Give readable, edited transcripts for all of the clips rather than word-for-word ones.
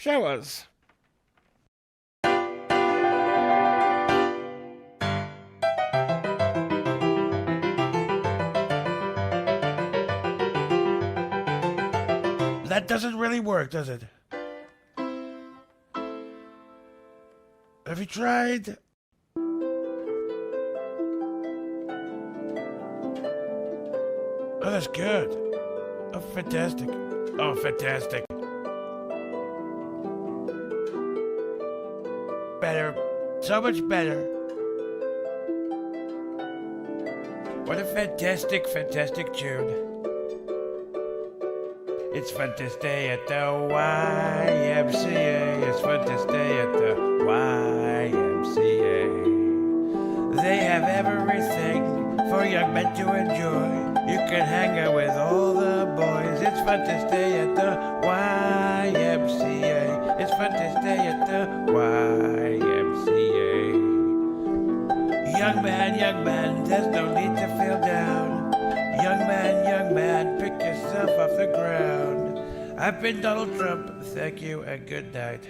Show us. That doesn't really work, does it? Have you tried? Oh, that's good. Oh, fantastic. Oh, fantastic. Better. So much better. What a fantastic, fantastic tune. It's fun to stay at the YMCA. It's fun to stay at the YMCA. They have everything for young men to enjoy. You can hang out with all the boys. It's fun to stay at the YMCA. It's fun to stay at the YMCA. Young man, there's no need to feel down. Young man, pick yourself off the ground. I've been Donald Trump. Thank you and good night.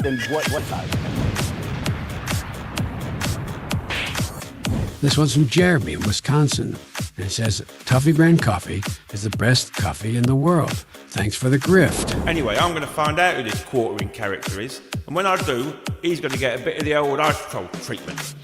Then what size? This one's from Jeremy in Wisconsin. And it says, Tuffy brand coffee is the best coffee in the world. Thanks for the grift. Anyway, I'm going to find out who this quartering character is. And when I do, he's going to get a bit of the old ice troll treatment.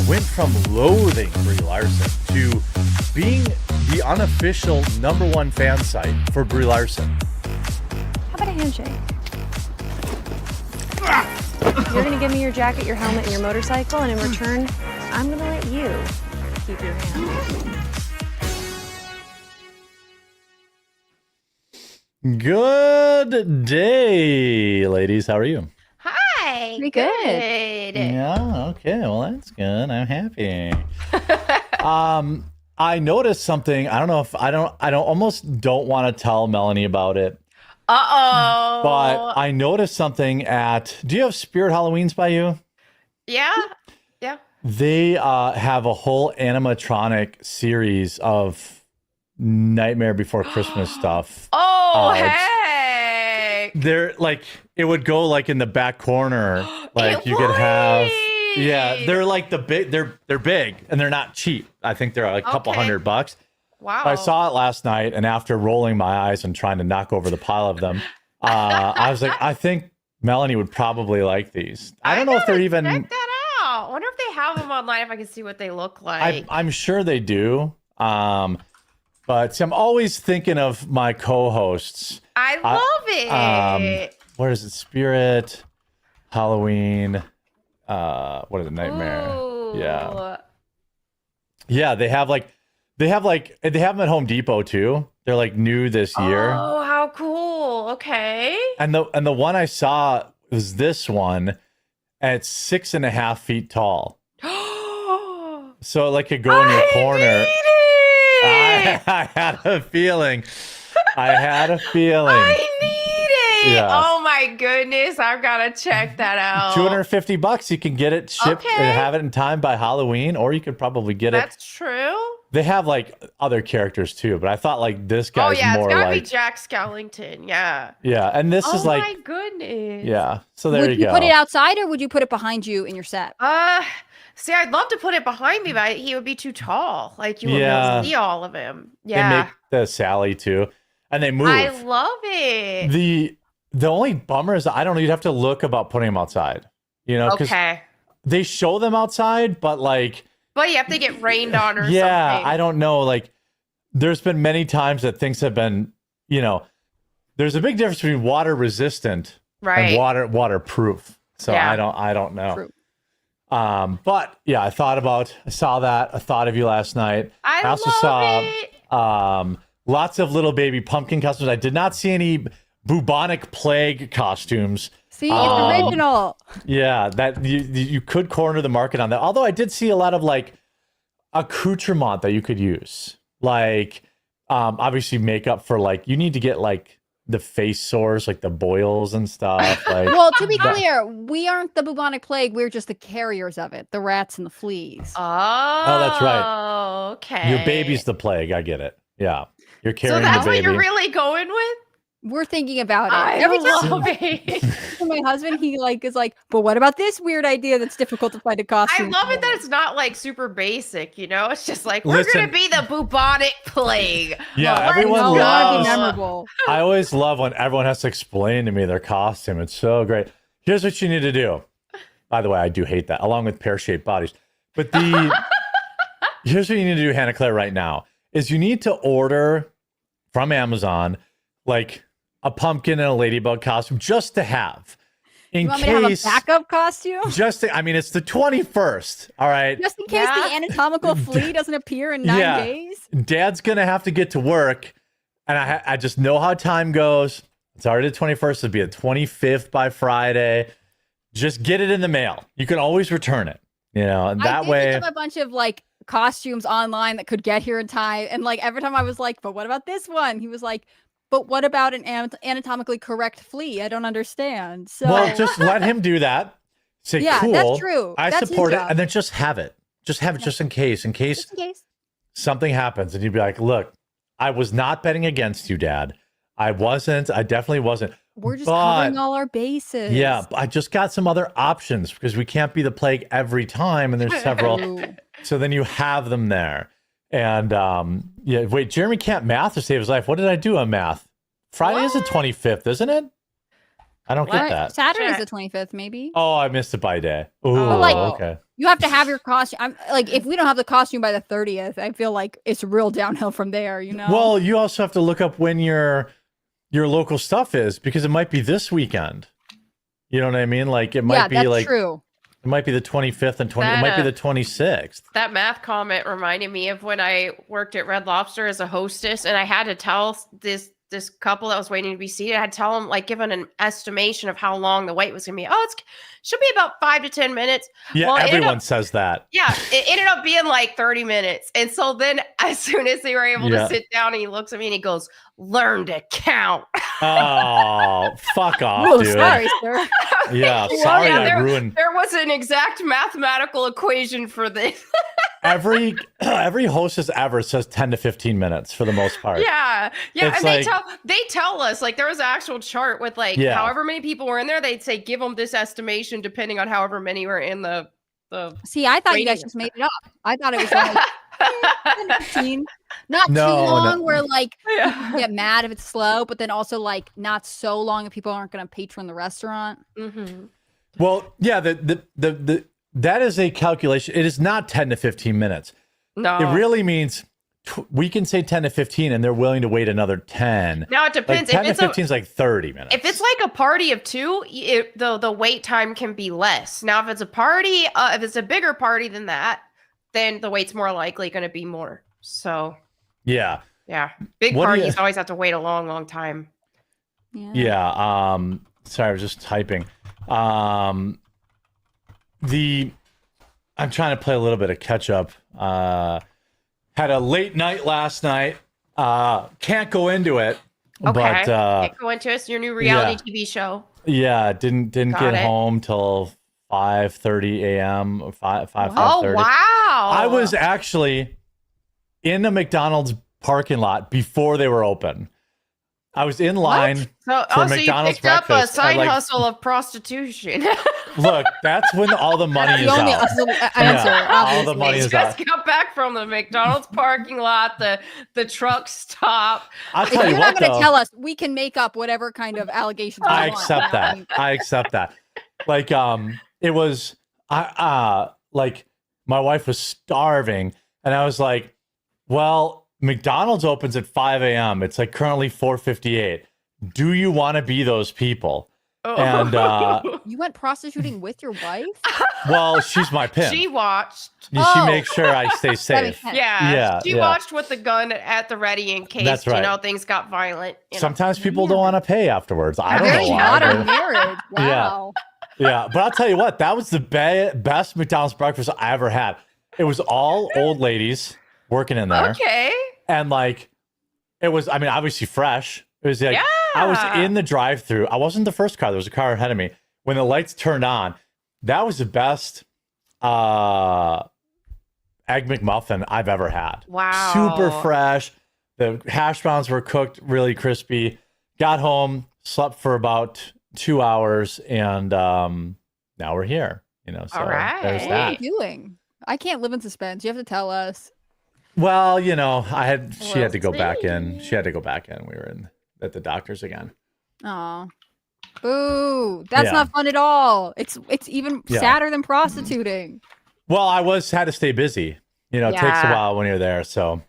Went from loathing Brie Larson to being the unofficial #1 fan site for Brie Larson. How about a handshake? You're gonna give me your jacket, your helmet, and your motorcycle, and in return, I'm gonna let you keep your hand. Good day, ladies. How are you? Hi. Pretty good. Yeah, okay. Well, that's good. I'm happy. I noticed something. I don't know if I almost don't want to tell Melanie about it. Uh-oh. But I noticed something do you have Spirit Halloweens by you? Yeah. Yeah. They have a whole animatronic series of Nightmare Before Christmas stuff. Oh, hey. They're like, it would go like in the back corner. Like you could have, yeah, they're like they're big and they're not cheap. I think they're a couple $100. Wow. I saw it last night, and after rolling my eyes and trying to knock over the pile of them, I was like, I think Melanie would probably like these. I don't know if they're even. Check that out. I wonder if they have them online. If I can see what they look like. I'm sure they do. But see, I'm always thinking of my co-hosts. I love it. What is it? Spirit, Halloween. What is it? Nightmare. Ooh. Yeah. They have them at Home Depot too. They're like new this year. Oh, how cool. Okay. And the one I saw was this one, and it's 6.5 feet tall. So it could go in your corner. I had a feeling. I need it. Yeah. Oh my goodness. I've got to check that out. $250. You can get it shipped and have it in time by Halloween, or you could probably get it. That's true. They have like other characters too, but I thought like this Oh guy's yeah, it's more gotta be like Jack Skellington. Yeah. yeah, and this Oh is like my goodness. yeah. So there Would you you go. put it outside or would you put it behind you in your set? See, I'd love to put it behind me, but he would be too tall. Like you Yeah. wouldn't see all of him. They Yeah. make the Sally too, and they move. I love it. The only bummer is I don't know. You'd have to look about putting them outside. You know, because Okay. they show them outside, but like But you have to get rained on or yeah, something. I don't know. Like, there's been many times that things have been, you know, there's a big difference between water resistant Right. and waterproof. So Yeah. I don't know. True. But yeah, I saw that. I thought of you last night. I also love it. saw lots of little baby pumpkin costumes. I did not see any bubonic plague costumes. See, it's Um, original. Yeah, that you could corner the market on that. Although I did see a lot of like accoutrement that you could use, like obviously makeup for like you need to get like the face sores, like the boils and stuff. Like Well, to be clear, we aren't the bubonic plague. We're just the carriers of it, the rats and the fleas. Oh, that's right. Okay. your baby's the plague. I get it. Yeah, you're So carrying that's the what baby. you're really going with? We're thinking about it. I Every time love it. my husband, he like is like, but what about this weird idea that's difficult to find a I costume? love it for?" that it's not like super basic, you know? It's just like, we're Listen. going to be the bubonic plague. Yeah, Let's everyone No, we want to be loves- memorable. I always love when everyone has to explain to me their costume. It's so great. Here's what you need to do. By the way, I do hate that, along with pear-shaped bodies. But here's what you need to do, Hannah Claire, right now, is you need to order from Amazon like a pumpkin and a ladybug costume just to have. In You want me to have a case, backup costume? I mean, it's the 21st, all right? Just in case Yeah. the anatomical flea doesn't appear in 9 Yeah. days? Dad's gonna have to get to work, and I just know how time goes. It's already the 21st. It'll be the 25th by Friday. Just get it in the mail. You can always return it. You know, and I that did way. pick up a bunch of like costumes online that could get here in time. And like every time I was like, but what about this one? He was like, but what about an anatomically correct flea? I don't understand. So Well, just let him do that. Say, Yeah, cool. that's true. I That's his support it, job. and then just have it. Just have it, just in case just in case. something happens, and you'd be like, "Look, I was not betting against you, Dad. I wasn't. I definitely wasn't. We're just But- covering all our bases. Yeah, I just got some other options because we can't be the plague every time, and there's several. Ooh. So then you have them there. And yeah, wait, Jeremy can't math to save his life. What did I do on math? Friday is the 25th, isn't it? I don't get What? that. Saturday's Sure. the 25th, maybe. Oh, I missed it by a day. Ooh, But, like- okay. You have to have your costume. I'm like, if we don't have the costume by the 30th, I feel like it's real downhill from there. You know. Well, you also have to look up when your local stuff is because it might be this weekend. You know what I mean? Like it might yeah, be that's like true. it might be the 25th and 20. It That, might be the 26th. That math comment reminded me of when I worked at Red Lobster as a hostess, and I had to tell this couple that was waiting to be seated. I had to tell them, like, give an estimation of how long the wait was going to be. Oh, it should be about 5 to 10 minutes. Yeah, Well, it ended everyone up- says that. Yeah, it ended up being like 30 minutes. And so then, as soon as they were able Yeah. to sit down, and he looks at me and he goes, "Learn to count." Oh, fuck off, Oh, dude. sorry, sir. Yeah, Well, sorry yeah, I ruined There was an exact mathematical equation for this. every hostess ever says 10 to 15 minutes for the most part. Yeah, It's and like- they tell us, like, there was an actual chart with like Yeah. however many people were in there. They'd say give them this estimation depending on however many were in the. See, I thought you guys Waiting. just made it up. I thought it was like 15. Not No, too no. long where like Yeah. people get mad if it's slow, but then also like not so long if people aren't going to patron the restaurant. Mm-hmm. Well, yeah, the that is a calculation. It is not 10 to 15 minutes. No, It really means we can say 10 to 15 and they're willing to wait another 10. now it Like depends 10 if to it's 15 is like 30 minutes. if it's like a party of two, the wait time can be less. Now, if it's a party, if it's a bigger party than that, then the wait's more likely going to be more. So yeah. yeah, big What do you- parties always have to wait a long, long time. Yeah. Sorry, I was just typing. I'm trying to play a little bit of catch up. Had a late night last night. Can't go into it. Okay, But can't go into it. It's your new reality TV show. yeah, didn't Got get it. home till 5:30 a.m. or 5 Oh 5:30. wow! I was actually in a McDonald's parking lot before they were open. I was in line So, for so you McDonald's picked up a breakfast. side I, hustle of prostitution. Look, that's when all the money The is only out. answer. all the obviously. money You is just out. got back from the McDonald's parking lot, the truck stop. I'll If tell you you're what, not going though. to tell us, we can make up whatever kind of allegations. we I want. accept that. I accept that. Like, it was, like my wife was starving, and I was like, well, McDonald's opens at 5 a.m. It's like currently 4:58. Do you want to be those people? Oh. And You went prostituting with your wife? well, she's my pimp. She watched. She Oh. makes sure I stay That makes safe. sense. Yeah, Yeah, she yeah. watched with the gun at the ready in case That's right. things got violent. Sometimes people don't want to pay afterwards. I don't Very know why. modern but- marriage. Yeah. Wow. Yeah, but I'll tell you what, that was the best McDonald's breakfast I ever had. It was all old ladies working in there. Okay. And like, it was, I mean, obviously fresh. It was like, I was Yeah. in the drive through. I wasn't the first car. There was a car ahead of me. When the lights turned on, that was the best Egg McMuffin I've ever had. Wow. Super fresh. The hash browns were cooked really crispy. Got home, slept for about 2 hours, and now we're here. You know, so All right. there's What are that. you doing? I can't live in suspense. You have to tell us. Well, you know, she We'll had to go back in. see. She had to go back in. We were at the doctor's again. Aw. Boo. That's Yeah. not fun at all. It's even Yeah. sadder than prostituting. Well, I had to stay busy. You know, it takes a Yeah. while when you're there. So,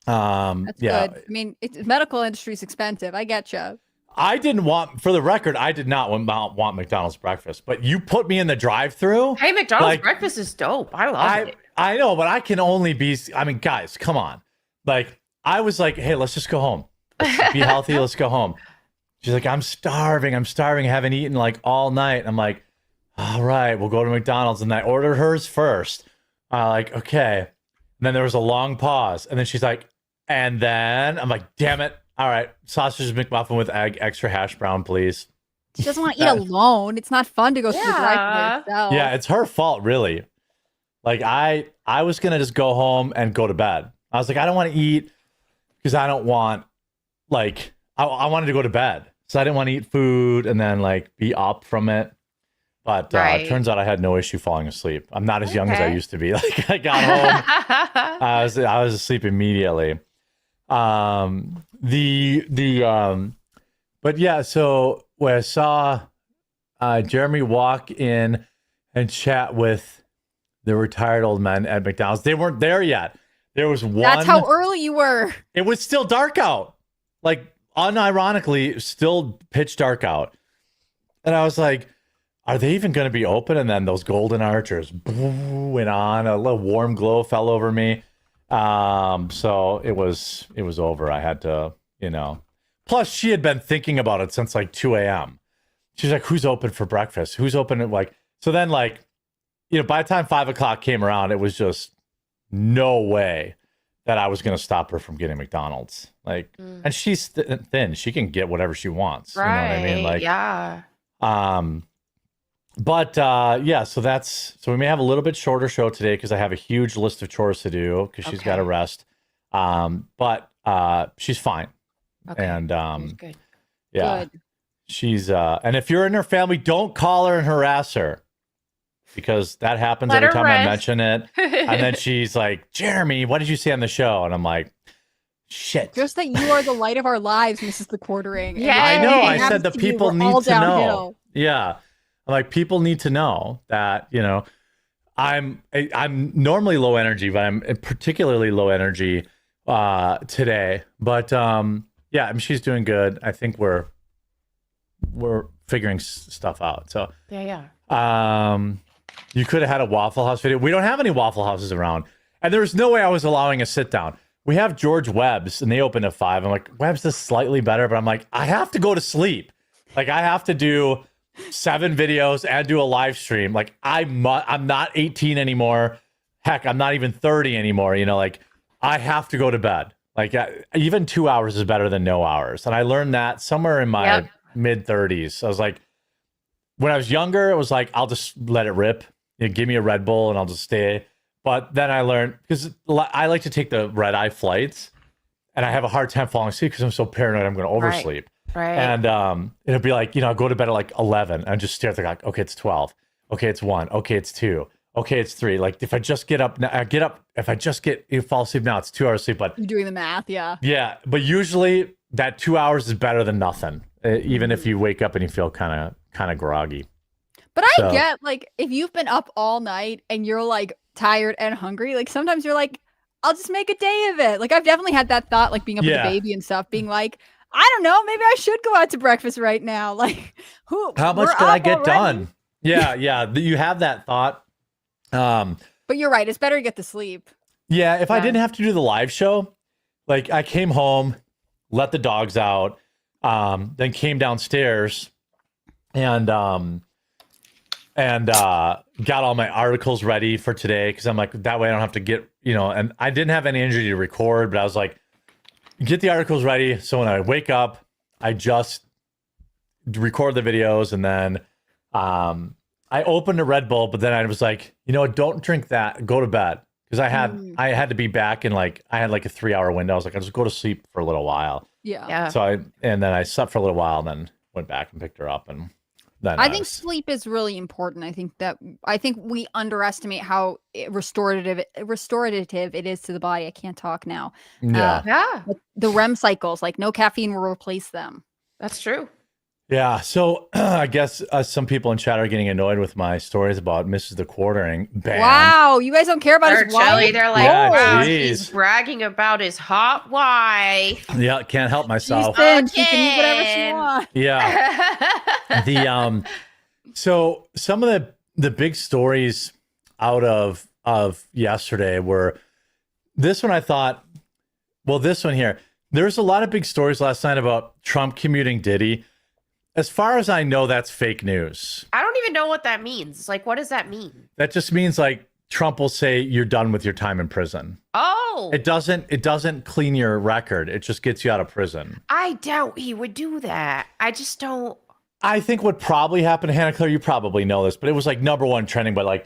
That's yeah. good. I mean, medical industry's expensive. I get you. I didn't want, for the record, I did not want McDonald's breakfast, but you put me in the drive-through. Hey, McDonald's Like, breakfast is dope. I love it. I know, but I can only be. I mean, guys, come on. Like, I was like, hey, let's just go home. Let's be healthy. Let's go home. She's like, I'm starving. I haven't eaten like all night. I'm like, all right, we'll go to McDonald's. And I ordered hers first. Like, okay. And then there was a long pause. And then she's like, and then I'm like, damn it. All right, sausage McMuffin with egg, extra hash brown, please. She doesn't want to eat alone. It's not fun to go through the Yeah. drive-thru herself. Yeah, it's her fault, really. Like, I was gonna just go home and go to bed. I was like, I don't want to eat because I don't want, like, I wanted to go to bed, so I didn't want to eat food and then like be up from it. But Right. it turns out I had no issue falling asleep. I'm not as young as I Okay. used to be. Like, I got home, I was asleep immediately. But yeah, so when I saw Jeremy walk in and chat with the retired old men at McDonald's, they weren't there yet. There was one. That's how early you were. It was still dark out. Like, unironically, still pitch dark out. And I was like, are they even going to be open? And then those golden archers went on. A little warm glow fell over me. So it was over. I had to, you know. Plus, she had been thinking about it since like 2 a.m. She's like, who's open for breakfast? Who's open at like, so then like, you know, by the time 5 o'clock came around, it was just no way that I was going to stop her from getting McDonald's. Like, and she's thin. She can get whatever she wants. Right. You know what I mean? Like, yeah. But yeah, so we may have a little bit shorter show today because I have a huge list of chores to do because she's got to Okay. rest. But she's fine. Okay. And Good. yeah, Good. she's and if you're in her family, don't call her and harass her because that happens Let every her time I rest. mention it. And then she's like, Jeremy, what did you say on the show? And I'm like, shit. Just that you are the light of our lives, Mrs. The Quartering. And Yeah, I if know. anything I happens said the to you, people we're all need to know. downhill. Yeah. I'm like, people need to know that, you know, I'm normally low energy, but I'm particularly low energy today. But yeah, I mean, she's doing good. I think we're figuring stuff out. So Yeah. you could have had a Waffle House video. We don't have any Waffle Houses around. And there's no way I was allowing a sit down. We have George Webb's and they open at 5. I'm like, Webb's is slightly better, but I'm like, I have to go to sleep. Like, I have to do 7 videos and do a live stream. Like, I'm not 18 anymore. Heck, I'm not even 30 anymore. You know, like, I have to go to bed. Like, even 2 hours is better than no hours. And I learned that somewhere in my Yep. mid 30s. I was like, when I was younger, it was like, I'll just let it rip. You know, give me a Red Bull and I'll just stay. But then I learned, because I like to take the red eye flights, and I have a hard time falling asleep because I'm so paranoid I'm going to oversleep. Right. And it'll be like, I go to bed at like 11 and just stare at the clock. Okay, it's 12. Okay, it's 1. Okay, it's 2. Okay, it's 3. Like if I just get up, if I just fall asleep now, it's 2 hours sleep. But You're doing the math, yeah. yeah, but usually that 2 hours is better than nothing, even if you wake up and you feel kind of groggy. But I So- get, like, if you've been up all night and you're like tired and hungry, like sometimes you're like, I'll just make a day of it. Like I've definitely had that thought, like being up with Yeah. the baby and stuff, being like, I don't know, maybe I should go out to breakfast right now. Like, How much we're did I up get already. done? Yeah, you have that thought. But you're right, it's better to get to sleep. Yeah, if I Yeah. didn't have to do the live show, like I came home, let the dogs out, then came downstairs and got all my articles ready for today, because I'm like, that way I don't have to get, and I didn't have any energy to record, but I was like, get the articles ready so when I wake up, I just record the videos, and then I opened a Red Bull, but then I was like, don't drink that, go to bed. Because I had to be back in I had like a 3-hour window. I was like, I'll just go to sleep for a little while. Yeah. Yeah. So then I slept for a little while, and then went back and picked her up, and then I think sleep is really important. I think we underestimate how restorative it is to the body. I can't talk now. yeah. Yeah, Like, the REM cycles, like no caffeine will replace them. that's true. Yeah, so I guess some people in chat are getting annoyed with my stories about Mrs. the Quartering ban. Wow, you guys don't care about Or his wife? Jelly, they're like, Yeah, wow, geez. he's bragging about his hot wife. Yeah, can't help She's myself. thin. She can eat whatever she Again. wants. Yeah. So some of the big stories out of yesterday were this one. I thought, well, this one here. There's a lot of big stories last night about Trump commuting Diddy. As far as I know, that's fake news. I don't even know what that means. Like, what does that mean? That just means Trump will say you're done with your time in prison. Oh, It doesn't clean your record. It just gets you out of prison. I doubt he would do that. I just don't. I think what probably happened, Hannah Claire, you probably know this, but it was #1 trending. But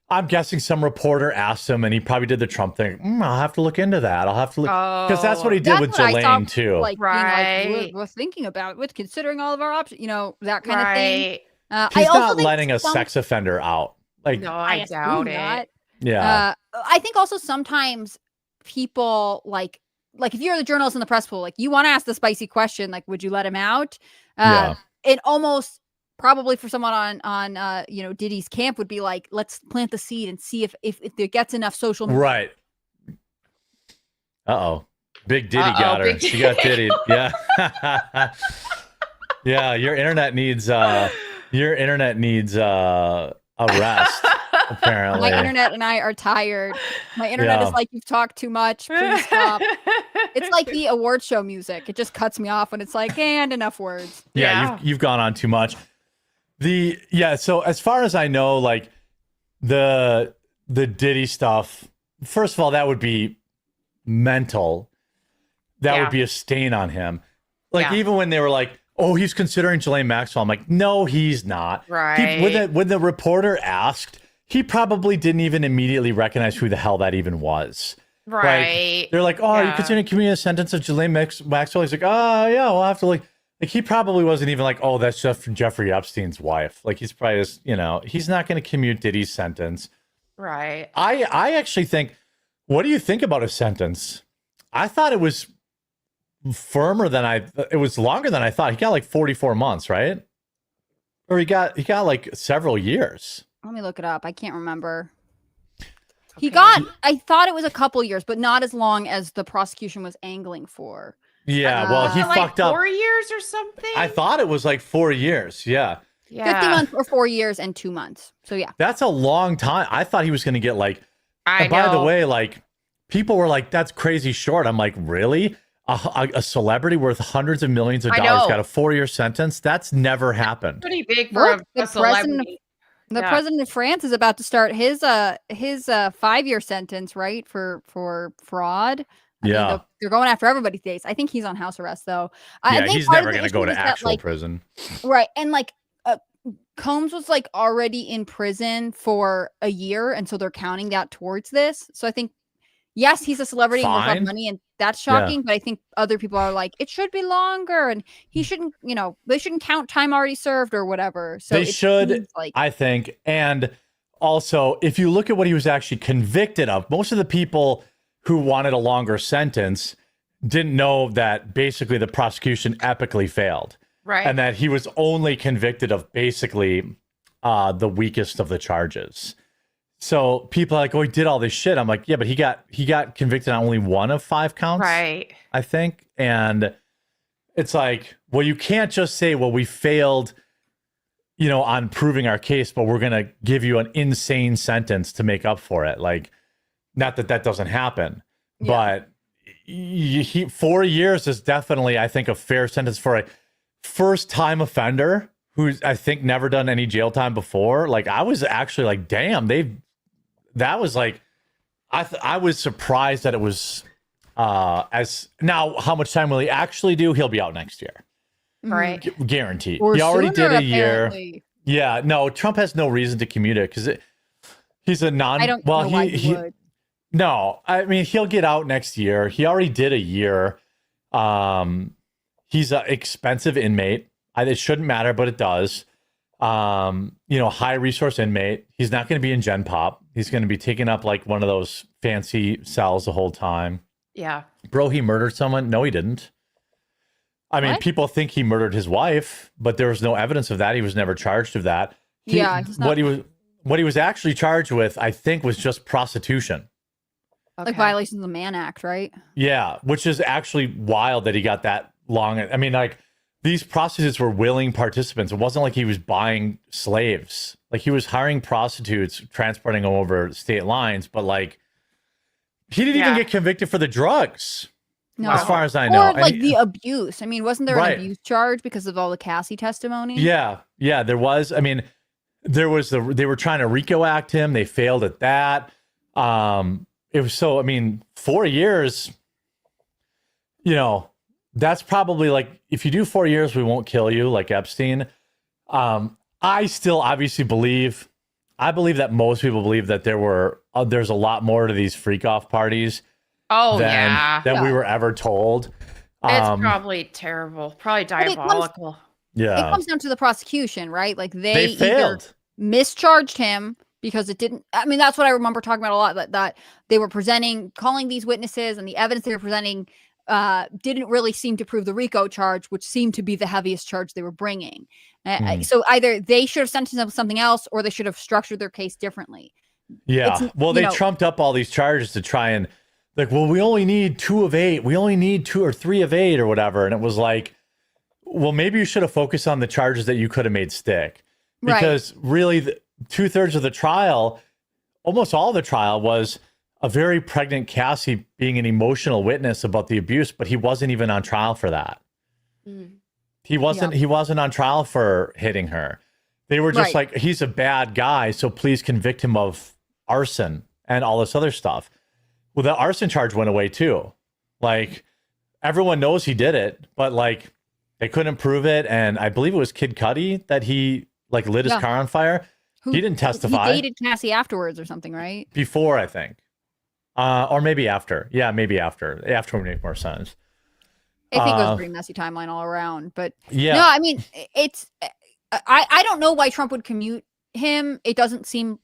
I'm guessing some reporter asked him, and he probably did the Trump thing. I'll have to look into that. I'll have to look, because that's what he did That's with what I saw, Jelaine too. Like, being like, Right. we're thinking about with considering all of our options, that kind of thing. Right. He's I also not think letting a some- sex offender out. No, I assume doubt it. not. Yeah, I think also sometimes people like if you're the journalist in the press pool, you want to ask the spicy question, like, would you let him out? Yeah. It almost probably for someone on Diddy's camp would be like, let's plant the seed and see if there gets enough social media. right. Big Diddy got her. Big She got Diddy. Yeah. Yeah, your internet needs a rest. Apparently, My internet and I are tired. My internet Yeah. is like, you've talked too much. Please stop. It's like the award show music. It just cuts me off when it's like, and enough words. Yeah, Yeah. you've gone on too much. So as far as I know, the Diddy stuff, first of all, that would be mental. That Yeah. would be a stain on him. Yeah. Even when they were like, oh, he's considering Ghislaine Maxwell, I'm like, no, he's not. Right. When the reporter asked, he probably didn't even immediately recognize who the hell that even was. Right. They're like, oh, are you Yeah. considering commuting a sentence of Ghislaine Maxwell? He's like, oh, yeah, we'll have to like he probably wasn't even like, oh, that's Jeffrey Epstein's wife. He's probably just, he's not going to commute Diddy's sentence. Right. I actually think, what do you think about his sentence? I thought it was it was longer than I thought. He got 44 months, right? Or he got several years. Let me look it up. I can't remember. Okay. I thought it was a couple years, but not as long as the prosecution was angling for. Yeah, well, he Like fucked up. 4 years or something. I thought it was 4 years. Yeah. 50 Yeah. months or 4 years and 2 months. So yeah. That's a long time. I thought he was going to get I and by the know. way, people were like, that's crazy short. I'm like, really? A celebrity worth hundreds of millions of I dollars know. got a 4-year sentence? That's never happened. Pretty big for Look, a the president celebrity. The Yeah. president of France is about to start his 5-year sentence, right? For fraud. I mean, Yeah. they're going after everybody these days. I think he's on house arrest though. I Yeah, think he's part of never the going to go issue to is that, actual prison. right. And Combs was like already in prison for a year, and so they're counting that towards this. So I think, yes, he's a celebrity and will have Fine. money, and that's Yeah. shocking. But I think other people are like, it should be longer, and he shouldn't, they shouldn't count time already served or whatever. So They it should, seems like, I think. And also, if you look at what he was actually convicted of, most of the people who wanted a longer sentence didn't know that basically the prosecution epically failed. Right. And that he was only convicted of basically the weakest of the charges. So people are like, oh, he did all this shit. I'm like, yeah, but he got convicted on only one of 5 counts, Right. I think. And it's like, well, you can't just say, well, we failed, on proving our case, but we're going to give you an insane sentence to make up for it. Like, not that doesn't happen, but 4 years is definitely, I think, a fair sentence for a first-time offender who's, I think, never done any jail time before. Like, I was actually like, damn, that was like, I was surprised that it was as now. How much time will he actually do? He'll be out next year, Right. guaranteed. or He already sooner, did a year. apparently. Yeah, no, Trump has no reason to commute it because he's a non. I don't well, know why he would. no, I mean he'll get out next year. He already did a year. He's an expensive inmate. It shouldn't matter, but it does. High resource inmate. He's not going to be in Gen Pop. He's going to be taking up like one of those fancy cells the whole time. Yeah. Bro, he murdered someone. No, he didn't. I mean, What? people think he murdered his wife, but there was no evidence of that. He was never charged of that. Yeah, he's not- What he was actually charged with, I think, was just prostitution. Okay. Like violations of the Mann Act, right? Yeah, which is actually wild that he got that long. I mean, like, these prostitutes were willing participants. It wasn't like he was buying slaves. Like, he was hiring prostitutes, transporting them over state lines, but like, he didn't even Yeah. get convicted for the drugs, No. as far as I know. Or And like he- the abuse. I mean, wasn't there Right. an abuse charge because of all the Cassie testimony? Yeah, there was. I mean, they were trying to RICO act him. They failed at that. It was so. I mean, 4 years. That's probably like, if you do 4 years, we won't kill you, like Epstein. I still obviously believe. I believe that most people believe that there's a lot more to these freak off parties Oh than we were ever told. It's probably terrible. Probably it comes- diabolical. It Yeah, comes down to the prosecution, right? Like they either failed. mischarged him because it didn't. I mean, that's what I remember talking about a lot. That they were calling these witnesses, and the evidence they were presenting didn't really seem to prove the RICO charge, which seemed to be the heaviest charge they were bringing. So either they should have sentenced them with something else, or they should have structured their case differently. Yeah. It's, Well, you they know- trumped up all these charges to try and like, well, we only need 2 of 8. We only need 2 or 3 of 8 or whatever. And it was like, well, maybe you should have focused on the charges that you could have made stick. Right. Because really, 2/3 of the trial, almost all the trial, was a very pregnant Cassie being an emotional witness about the abuse, but he wasn't even on trial for that. He wasn't on trial for hitting her. They were just Right. like, he's a bad guy, so please convict him of arson and all this other stuff. Well, the arson charge went away too. Like, everyone knows he did it, but like, they couldn't prove it. And I believe it was Kid Cudi that he like lit his Yeah. car on fire. He didn't testify. He dated Cassie afterwards or something, right? Before, I think. Or maybe after. Yeah, maybe after. After would make more sense. I think it was Uh, a pretty messy timeline all around. But Yeah. no, I mean, it's. I don't know why Trump would commute him. It doesn't seem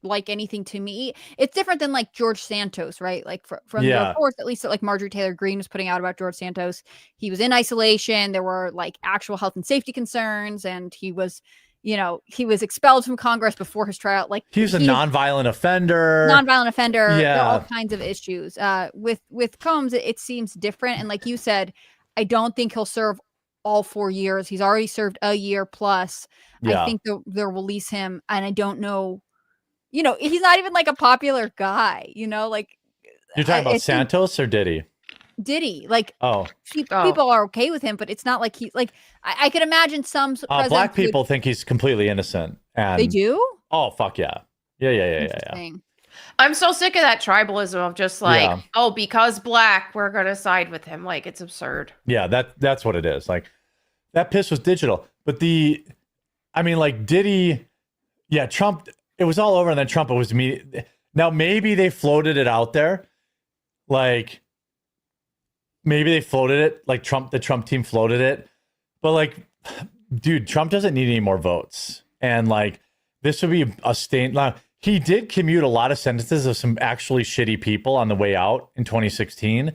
like anything to me. It's different than like George Santos, right? Like from the Yeah. reports, at least that like Marjorie Taylor Greene was putting out about George Santos, he was in isolation. There were like actual health and safety concerns, and he was expelled from Congress before his trial. Like He was a nonviolent offender. nonviolent offender. There are all Yeah. kinds of issues. With Combs, it seems different. And like you said, I don't think he'll serve all 4 years. He's already served a year plus. Yeah. I think they'll release him, and I don't know. He's not even like a popular guy. Like You're talking I about think- Santos or Diddy? Diddy. Like Oh, people are okay with him, but it's not like he like. I could imagine some black presidents would- people think he's completely innocent. And They do. Oh, fuck yeah. Yeah. Interesting. I'm so sick of that tribalism of just like, Yeah. oh, because black, we're gonna side with him. Like, it's absurd. Yeah, that's what it is. Like, that piss was digital. But I mean, like, did he? Yeah, Trump. It was all over, and then Trump. It was me. Now maybe they floated it out there, like maybe they floated it, like the Trump team floated it, but like, dude, Trump doesn't need any more votes, and like this would be a stain. Now, he did commute a lot of sentences of some actually shitty people on the way out in 2016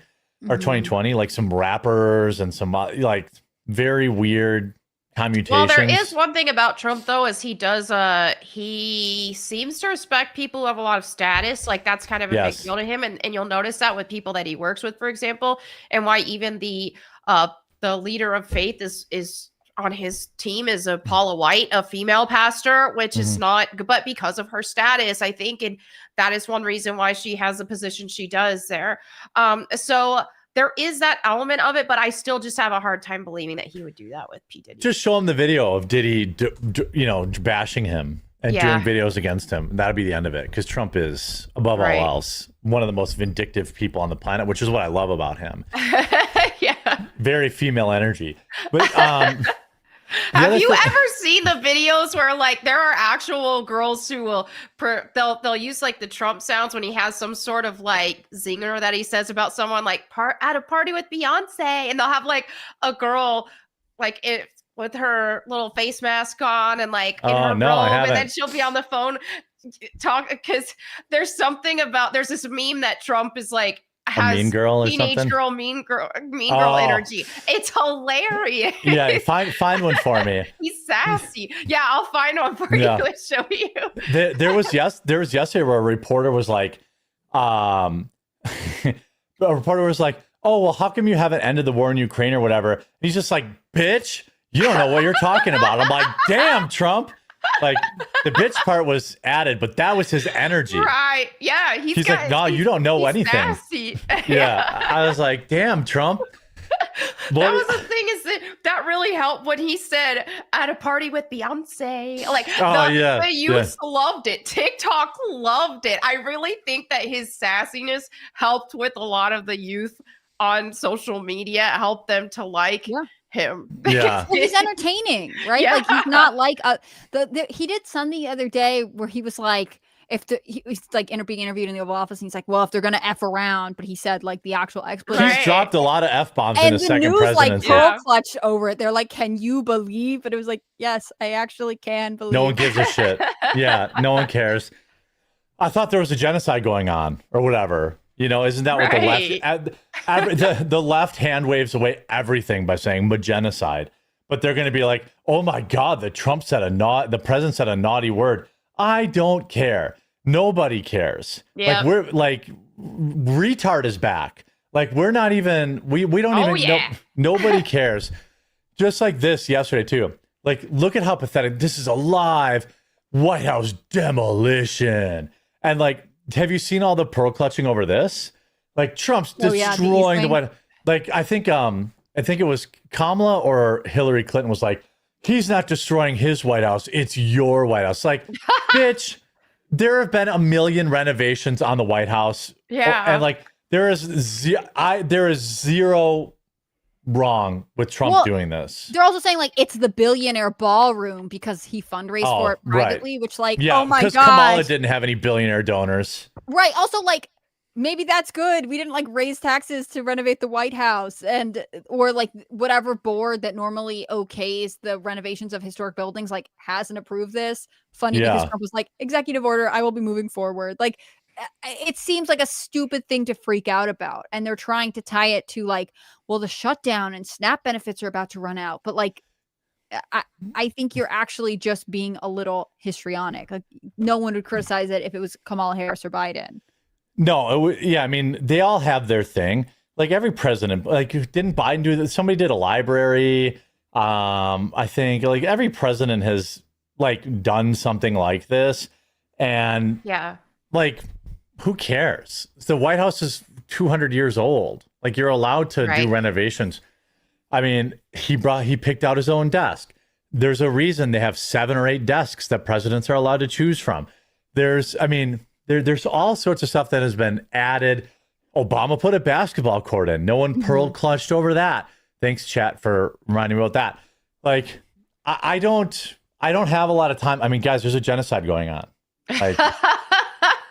or 2020, like some rappers and some like very weird commutations. Well, there is one thing about Trump though, is he does he seems to respect people who have a lot of status. Like that's kind of a big deal to him. And you'll notice that with people that he works with, for example, and why even the leader of faith is on his team is a Paula White, a female pastor, which is not, but because of her status, I think, and that is one reason why she has the position she does there. So there is that element of it, but I still just have a hard time believing that he would do that with P. Diddy. Just show him the video of Diddy, bashing him and doing videos against him. That'd be the end of it, because Trump is, above all else, one of the most vindictive people on the planet, which is what I love about him. Yeah. Very female energy. But have you ever seen the videos where like there are actual girls who will they'll use like the Trump sounds when he has some sort of like zinger that he says about someone, like at a party with Beyonce, and they'll have like a girl like it with her little face mask on and like in her robe, and then she'll be on the phone talk, because there's this meme that Trump is like has a mean girl or teenage something? girl, mean girl energy. It's hilarious. Yeah, find one for me. He's sassy. Yeah, I'll find one for you and show you. There was yesterday where a reporter was like, a reporter was like, oh, well, how come you haven't ended the war in Ukraine or whatever? And he's just like, bitch, you don't know what you're talking about. I'm like, damn, Trump. Like, the bitch part was added, but that was his energy. Right. Yeah. He's like, no, you don't know anything. Sassy. Yeah. I was like, damn, Trump. That was the thing, is that really helped when he said at a party with Beyonce. Like the youth loved it. TikTok loved it. I really think that his sassiness helped with a lot of the youth on social media, helped them to like him. Yeah. Well, he's entertaining, right? Yeah. Like he's not like he did something the other day where he was like, he was like being interviewed in the Oval Office, and he's like, well, if they're gonna F around, but he said like the actual expletive. He's dropped a lot of F-bombs in And his the second news presidency. like clutched over it. They're like, can you believe? But it was like, yes, I actually can believe. No one gives a shit. Yeah, no one cares. I thought there was a genocide going on or whatever. You know, isn't that what the left? The left hand waves away everything by saying genocide. But they're going to be like, oh my God, the president said a naughty word. I don't care. Nobody cares. Yeah. Like we're like, retard is back. Like we're not even, we don't even know. Nobody cares. Just like this yesterday too. Like, look at how pathetic. This is a live White House demolition. And like, have you seen all the pearl clutching over this? Like Trump's destroying the White. Like I think it was Kamala or Hillary Clinton was like, he's not destroying his White House. It's your White House. Like, bitch, there have been a million renovations on the White House. Yeah. And like there is zero wrong with Trump doing this. They're also saying like it's the billionaire ballroom because he fundraised for it privately, which like, oh my because God. Kamala didn't have any billionaire donors. Right. Also, like, maybe that's good. We didn't like raise taxes to renovate the White House, or like whatever board that normally okays the renovations of historic buildings like hasn't approved this. Funny because Trump was like, executive order, I will be moving forward. Like, it seems like a stupid thing to freak out about, and they're trying to tie it to like, well, the shutdown and SNAP benefits are about to run out, but like, I think you're actually just being a little histrionic. Like, no one would criticize it if it was Kamala Harris or Biden. No, I mean, they all have their thing. Like every president, like didn't Biden do that? Somebody did a library. I think like every president has like done something like this, and like who cares? The White House is 200 years old. Like you're allowed to do renovations. I mean, he picked out his own desk. There's a reason they have 7 or 8 desks that presidents are allowed to choose from. There's all sorts of stuff that has been added. Obama put a basketball court in. No one pearl clutched over that. Thanks, chat, for reminding me about that. Like, I don't I don't have a lot of time. I mean, guys, there's a genocide going on. Like,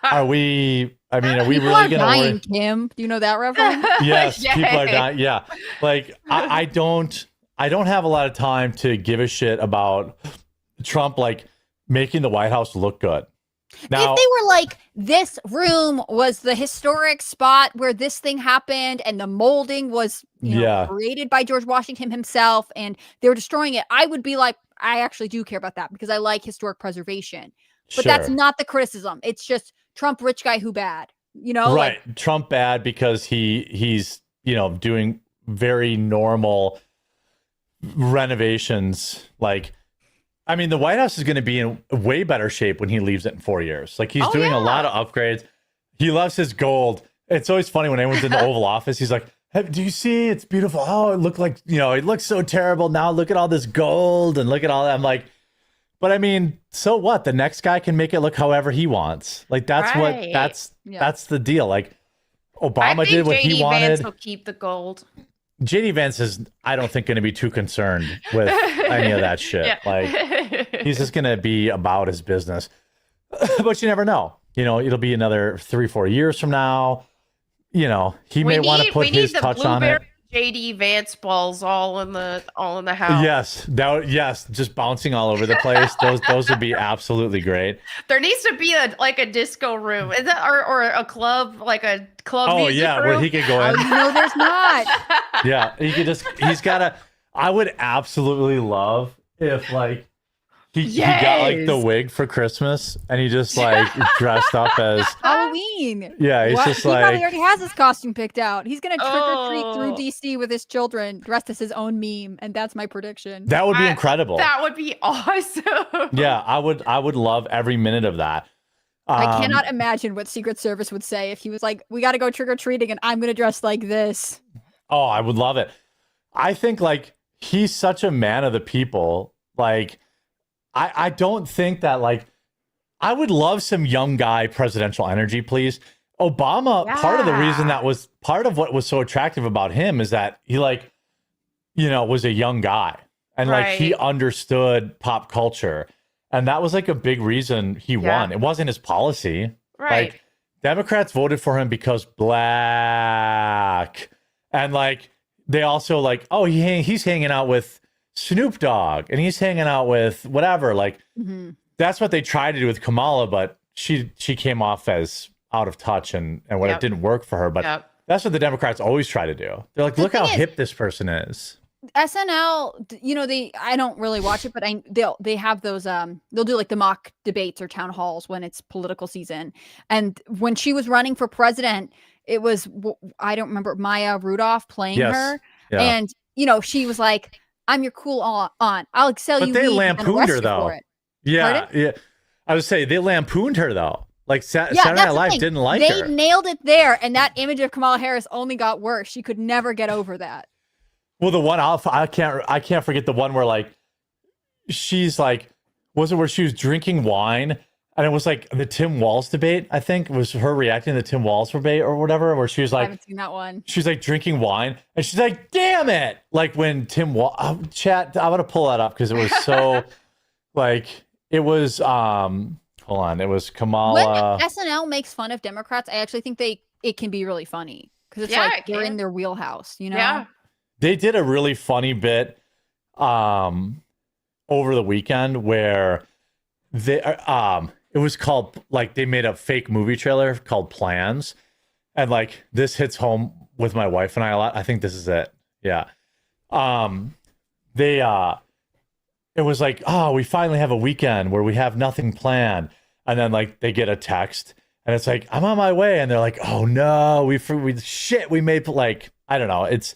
are we People really are going to dying, worry? Kim. Do you know that reference? Yes, Yay. people are dying. Yeah. Like, I don't have a lot of time to give a shit about Trump, like, making the White House look good. Now, If they were like, this room was the historic spot where this thing happened and the molding was created by George Washington himself and they were destroying it, I would be like, I actually do care about that because I like historic preservation. But that's sure. not the criticism. It's just Trump, rich guy who bad. Right. Trump bad because he's, doing very normal renovations. Like, I mean, the White House is going to be in way better shape when he leaves it in 4 years. Like, he's doing a lot of upgrades. He loves his gold. It's always funny when anyone's in the Oval Office. He's like, hey, do you see? It's beautiful. Oh, it looked like, it looks so terrible. Now look at all this gold and look at all that. I'm like, but I mean, so what? The next guy can make it look however he wants. Like, that's Right. that's the deal. Like, I Obama think did what JD he Vance wanted. will keep the gold. JD Vance is, I don't think, going to be too concerned with any of that shit. Yeah. Like, he's just going to be about his business. But you never know. It'll be another 3-4 years from now. He may want to put his touch on it. JD Vance balls all in the house. Yes, just bouncing all over the place. Those would be absolutely great. There needs to be a disco room. Is that or a club, like a club Oh music yeah, room? where he could go in. No, there's not. Yeah, he's got a. I would absolutely love if like he got like the Yes. wig for Christmas and he just like dressed up as Halloween. yeah. He's just He probably like already has his costume picked out. He's gonna trick or treat Oh. through DC with his children, dressed as his own meme, and that's my prediction. that would be incredible. That would be awesome. Yeah, I would love every minute of that. I cannot imagine what Secret Service would say if he was like, "We got to go trick or treating, and I'm gonna dress like this." Oh, I would love it. I think like he's such a man of the people. Like, I don't think that like I would love some young guy presidential energy, please. Obama, part of the reason that was part of what was so attractive about him is that he like, was a young guy and like he Right. understood pop culture. And that was like a big reason he won. It wasn't his policy. Right. Like Democrats voted for him because black. And like they also like, oh, he's hanging out with Snoop Dogg and he's hanging out with whatever. Like that's what they tried to do with Kamala, but she came off as out of touch and what it Yep. didn't work for her. But Yep. that's what the Democrats always try to do. They're like, The look how thing is- hip this person is. SNL, I don't really watch it, but they have those they'll do like the mock debates or town halls when it's political season. And when she was running for president, it was I don't remember Maya Rudolph playing Yes. her, Yeah. and she was like, "I'm your cool aunt. I'll sell But you they weed and lampooned arrest her, you though. for it." Yeah. Pardon? Yeah. I would say they lampooned her though. Like Saturday Yeah, Night that's the Live thing. didn't like they her. nailed it there, and that image of Kamala Harris only got worse. She could never get over that. Well, the one I can't forget the one where like she's like, was it where she was drinking wine and it was like the Tim Walz debate? I think it was her reacting to the Tim Walz debate or whatever, where she was I like, haven't seen that one. she's like drinking wine and she's like, damn it! Like when Tim Walz, chat, I'm gonna pull that up because it was so like it was hold on, it was Kamala. When SNL makes fun of Democrats, I actually think it can be really funny because it's Yeah, like it they're in can. their wheelhouse, Yeah. They did a really funny bit over the weekend where they it was called like they made a fake movie trailer called Plans, and like this hits home with my wife and I a lot. I think this is it. Yeah. They it was like, oh, we finally have a weekend where we have nothing planned, and then like they get a text and it's like, I'm on my way, and they're like, oh no, we made like, I don't know, it's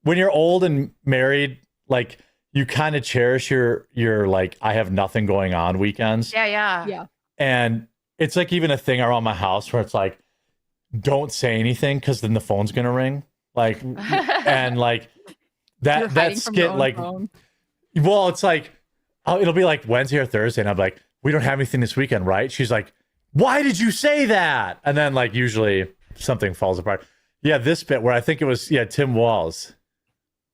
when you're old and married, like you kind of cherish your like I have nothing going on weekends. Yeah. Yeah. And it's like even a thing around my house where it's like, don't say anything because then the phone's gonna ring. Like and like You're that hiding from your skit own like phone. well, it's like it'll be like Wednesday or Thursday, and I'm like, we don't have anything this weekend, right? She's like, why did you say that? And then like usually something falls apart. Yeah, this bit where I think it was Tim Walz.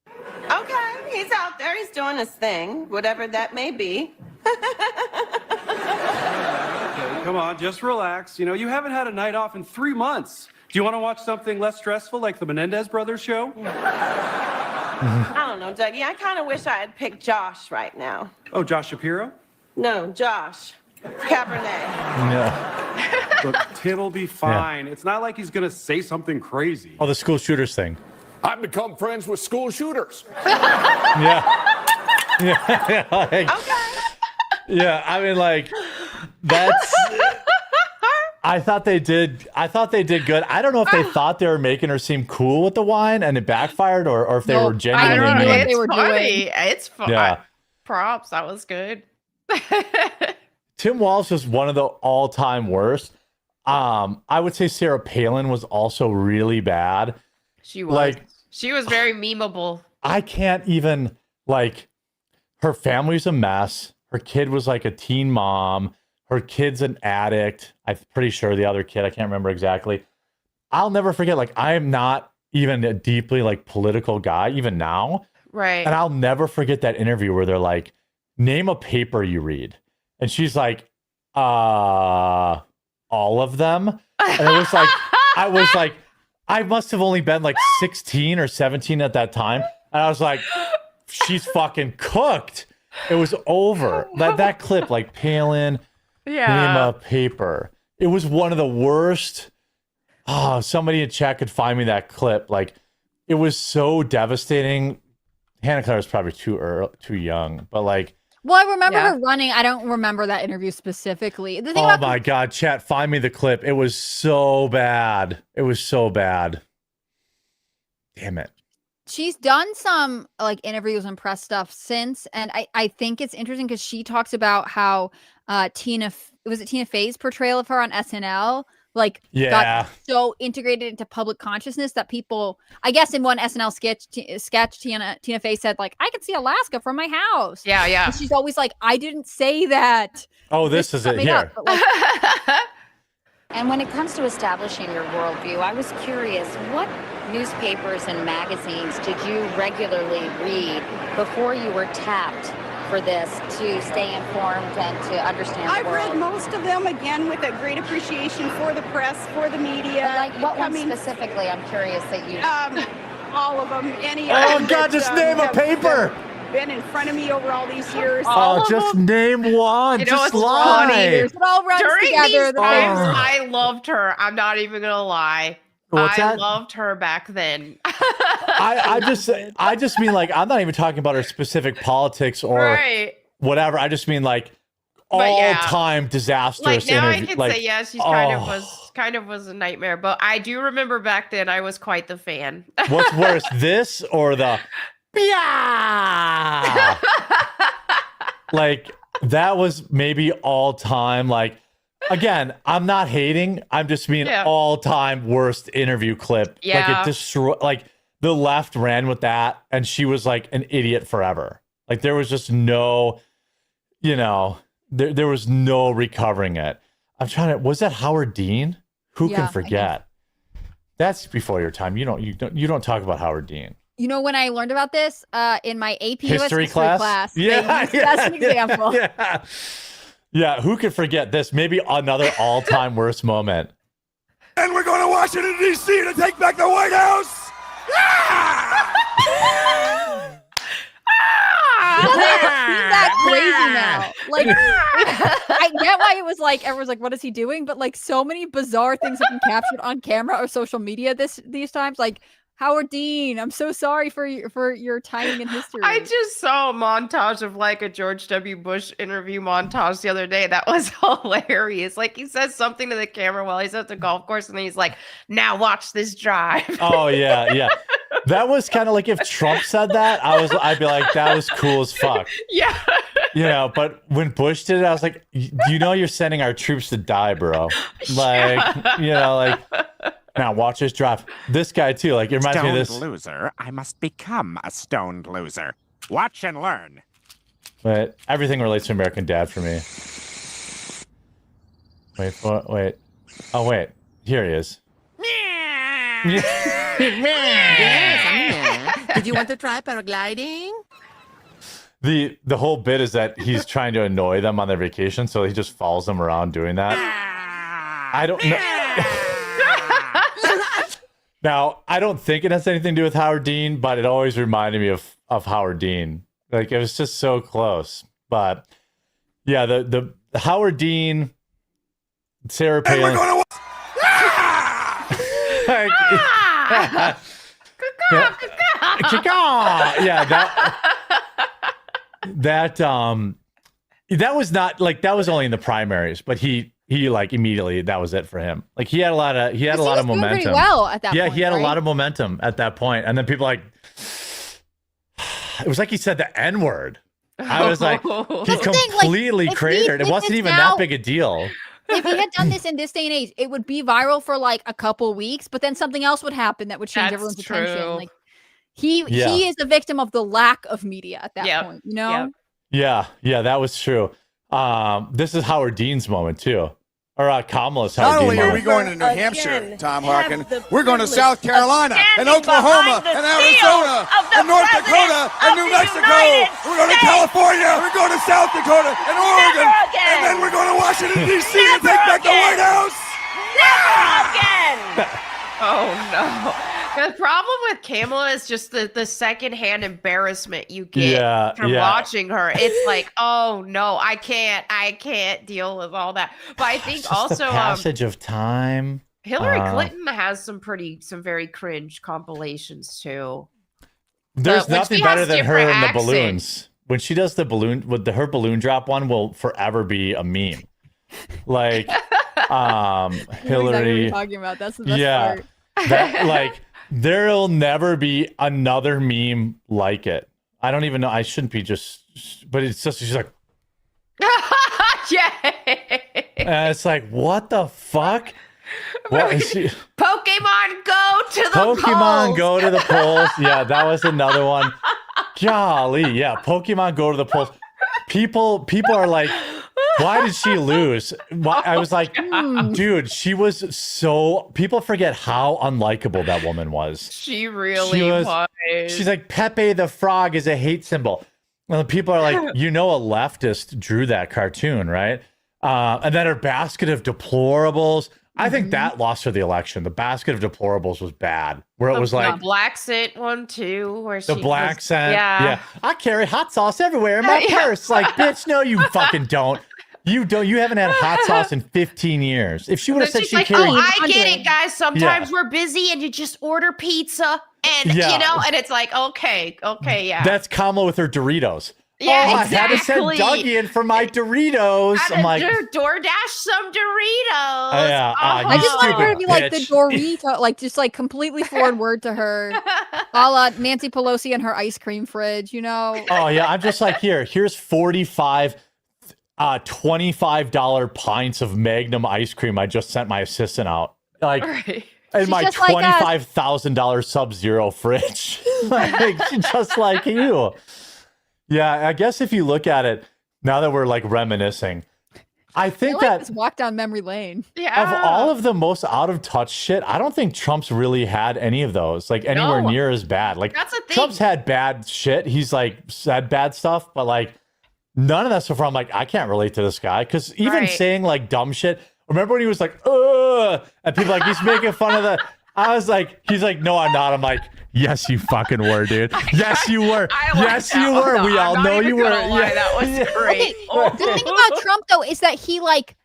Okay, he's out there. He's doing his thing, whatever that may be. Okay, come on, just relax. You know, you haven't had a night off in 3 months. Do you want to watch something less stressful like the Menendez Brothers show? I don't know, Dougie. I kind of wish I had picked Josh right now. Oh, Josh Shapiro? No, Josh. Cabernet. Yeah. Look, Tim'll be fine. It's not like he's going to say something crazy. Oh, the school shooters thing. I've become friends with school shooters. Yeah. Yeah. Like, Okay. yeah. I mean, like, that's. I thought they did good. I don't know if they thought they were making her seem cool with the wine and it backfired, or if they No, were I genuinely don't know mean. what they were funny. doing. It's fun. Yeah. Props. That was good. Tim Walsh was one of the all-time worst. I would say Sarah Palin was also really bad. She was. Like, She was very memeable. I can't even, like, her family's a mess. Her kid was like a teen mom. Her kid's an addict. I'm pretty sure the other kid, I can't remember exactly. I'll never forget, like, I am not even a deeply, like, political guy, even now. Right. And I'll never forget that interview where they're like, name a paper you read. And she's like, all of them. And it was like, I must have only been like 16 or 17 at that time. And I was like, she's fucking cooked. It was over. That clip, like Palin, name a paper. It was one of the worst. Oh, somebody in chat could find me that clip. Like, it was so devastating. Hannah Claire was probably too young, but like, Well, I remember her running. I don't remember that interview specifically. The thing oh about my God, chat, find me the clip. It was so bad. It was so bad. Damn it. she's done some like interviews and press stuff since, and I think it's interesting because she talks about how Tina Fey's portrayal of her on SNL like got so integrated into public consciousness that people, I guess in one SNL sketch Tina Fey said like, I can see Alaska from my house. Yeah. And she's always like, I didn't say that. Oh, this is it here. And when it comes to establishing your worldview, I was curious, what newspapers and magazines did you regularly read before you were tapped for this to stay informed and to understand the world? I've read most of them, again, with a great appreciation for the press, for the media. But like what one specifically, I'm curious that you... all of them. Any Oh, of them God, that, just name a paper. Been in front of me over all these years. Oh, just name one. You know just what's lie. funny? It all runs During together. these times, I loved her. I'm not even gonna lie. What's I that? loved her back then. I just mean like, I'm not even talking about her specific politics or Right. whatever. I just mean like But yeah. all-time disastrous Like now I interview. can Like, say yes, she's oh. kind of was a nightmare. But I do remember back then I was quite the fan. What's worse, this or the yeah? Like that was maybe all time. Like again, I'm not hating. I'm just being all time worst interview clip. Like Yeah. it destroyed. Like the left ran with that, and she was like an idiot forever. Like there was just no, there was no recovering it. I'm trying to. Was that Howard Dean? Who Yeah, can I forget? That's before your time. You don't talk about Howard Dean. You know, when I learned about this in my AP US History class? they used that's an example. Yeah, who could forget this? Maybe another all-time worst moment. And we're going to Washington, D.C. to take back the White House. He's that crazy now. Like, I get why it was like everyone's like, "What is he doing?" But like, so many bizarre things have been captured on camera or social media these times. Like Howard Dean, I'm so sorry for your timing in history. I just saw a montage of like a George W. Bush interview montage the other day. That was hilarious. Like he says something to the camera while he's at the golf course, and then he's like, "Now watch this drive." Oh yeah. That was kind of like if Trump said that, I'd be like, that was cool as fuck. Yeah. But when Bush did it, I was like, you're sending our troops to die, bro. Like, now watch this drive. This guy too, like it reminds me of this. Loser, I must become a stoned loser. Watch and learn. But everything relates to American Dad for me. Wait. Oh wait, here he is. Yes, I'm here. Did you want to try paragliding? The whole bit is that he's trying to annoy them on their vacation, so he just follows them around doing that. I don't know. Now, I don't think it has anything to do with Howard Dean, but it always reminded me of Howard Dean. Like, it was just so close. But yeah, the Howard Dean, Sarah Palin. And we're gonna that was not like, that was only in the primaries, but he like immediately, that was it for him. Like he had a lot of momentum. Pretty well at that yeah, point, he had right? a lot of momentum at that point, and then people like, it was like he said the N-word. I was like, he completely cratered. It wasn't even that big a deal. If he had done this in this day and age, it would be viral for like a couple weeks, but then something else would happen that would change everyone's attention. Like he is a victim of the lack of media at that point, you know? Yeah, that was true. This is Howard Dean's moment too. Or Kamala's Howard Not only Dean are moment. we going to New Hampshire, Tom Harkin, we're going to South Carolina and Oklahoma and Arizona and North Dakota and New Mexico. We're going to California. We're going to South Dakota and Oregon. And then we're going to Washington, D.C. to take back the White House. Never again. Oh no. The problem with Kamala is just the secondhand embarrassment you get from watching her. It's like, oh no, I can't deal with all that. But I think Just also the passage of time. Hillary Clinton has some very cringe compilations too. There's when nothing she better has than her different and the accents. balloons. When she does the balloon, her balloon drop one will forever be a meme. Like Hillary. Talking about that's the best part. That like there'll never be another meme like it. I don't even know. I shouldn't be but it's just she's like, and it's like, what the fuck? What is she? Pokemon go to the Pokemon polls. go to the polls. Yeah, that was another one. Golly, yeah, Pokemon go to the polls. People are like, why did she lose? I was like, dude, she was so. People forget how unlikable that woman was. She really was. She's like, Pepe the Frog is a hate symbol. Well, people are like, a leftist drew that cartoon, right? And then her basket of deplorables. I think that lost her the election. The basket of deplorables was bad. Where it was like the black scent one too, where the she black was, scent. Yeah. I carry hot sauce everywhere in my purse. Like, bitch, no, you fucking don't. You don't. You haven't had hot sauce in 15 years. If she would have said she like, carried, I get it, guys. Sometimes we're busy and you just order pizza, and you know, and it's like, okay, yeah. That's Kamala with her Doritos. Yeah, exactly. I had to send Dougie in for my Doritos. I'm like, DoorDash some Doritos. I just want her to be like the Dorito, like just like completely foreign word to her, a la Nancy Pelosi and her ice cream fridge, you know? Oh yeah, I'm just like, here's 45 $25 pints of Magnum ice cream. I just sent my assistant out. Like, in my $25,000 Sub-Zero fridge. Like, just like you. Yeah, I guess if you look at it, now that we're like reminiscing, I think like that this walk down memory lane. Yeah. of all of the most out of touch shit, I don't think Trump's really had any of those, like anywhere near as bad. Like, that's the thing. Trump's had bad shit. He's like said bad stuff, but like none of that so far. I'm like, I can't relate to this guy. Cause even saying like dumb shit. Remember when he was like, ugh, and people like, he's making fun of the, I was like, he's like, no, I'm not. I'm like, yes, you fucking were, dude. Yes, you were. Yes, you were. We all know you were. Yeah, that was great. The thing about Trump though is that he like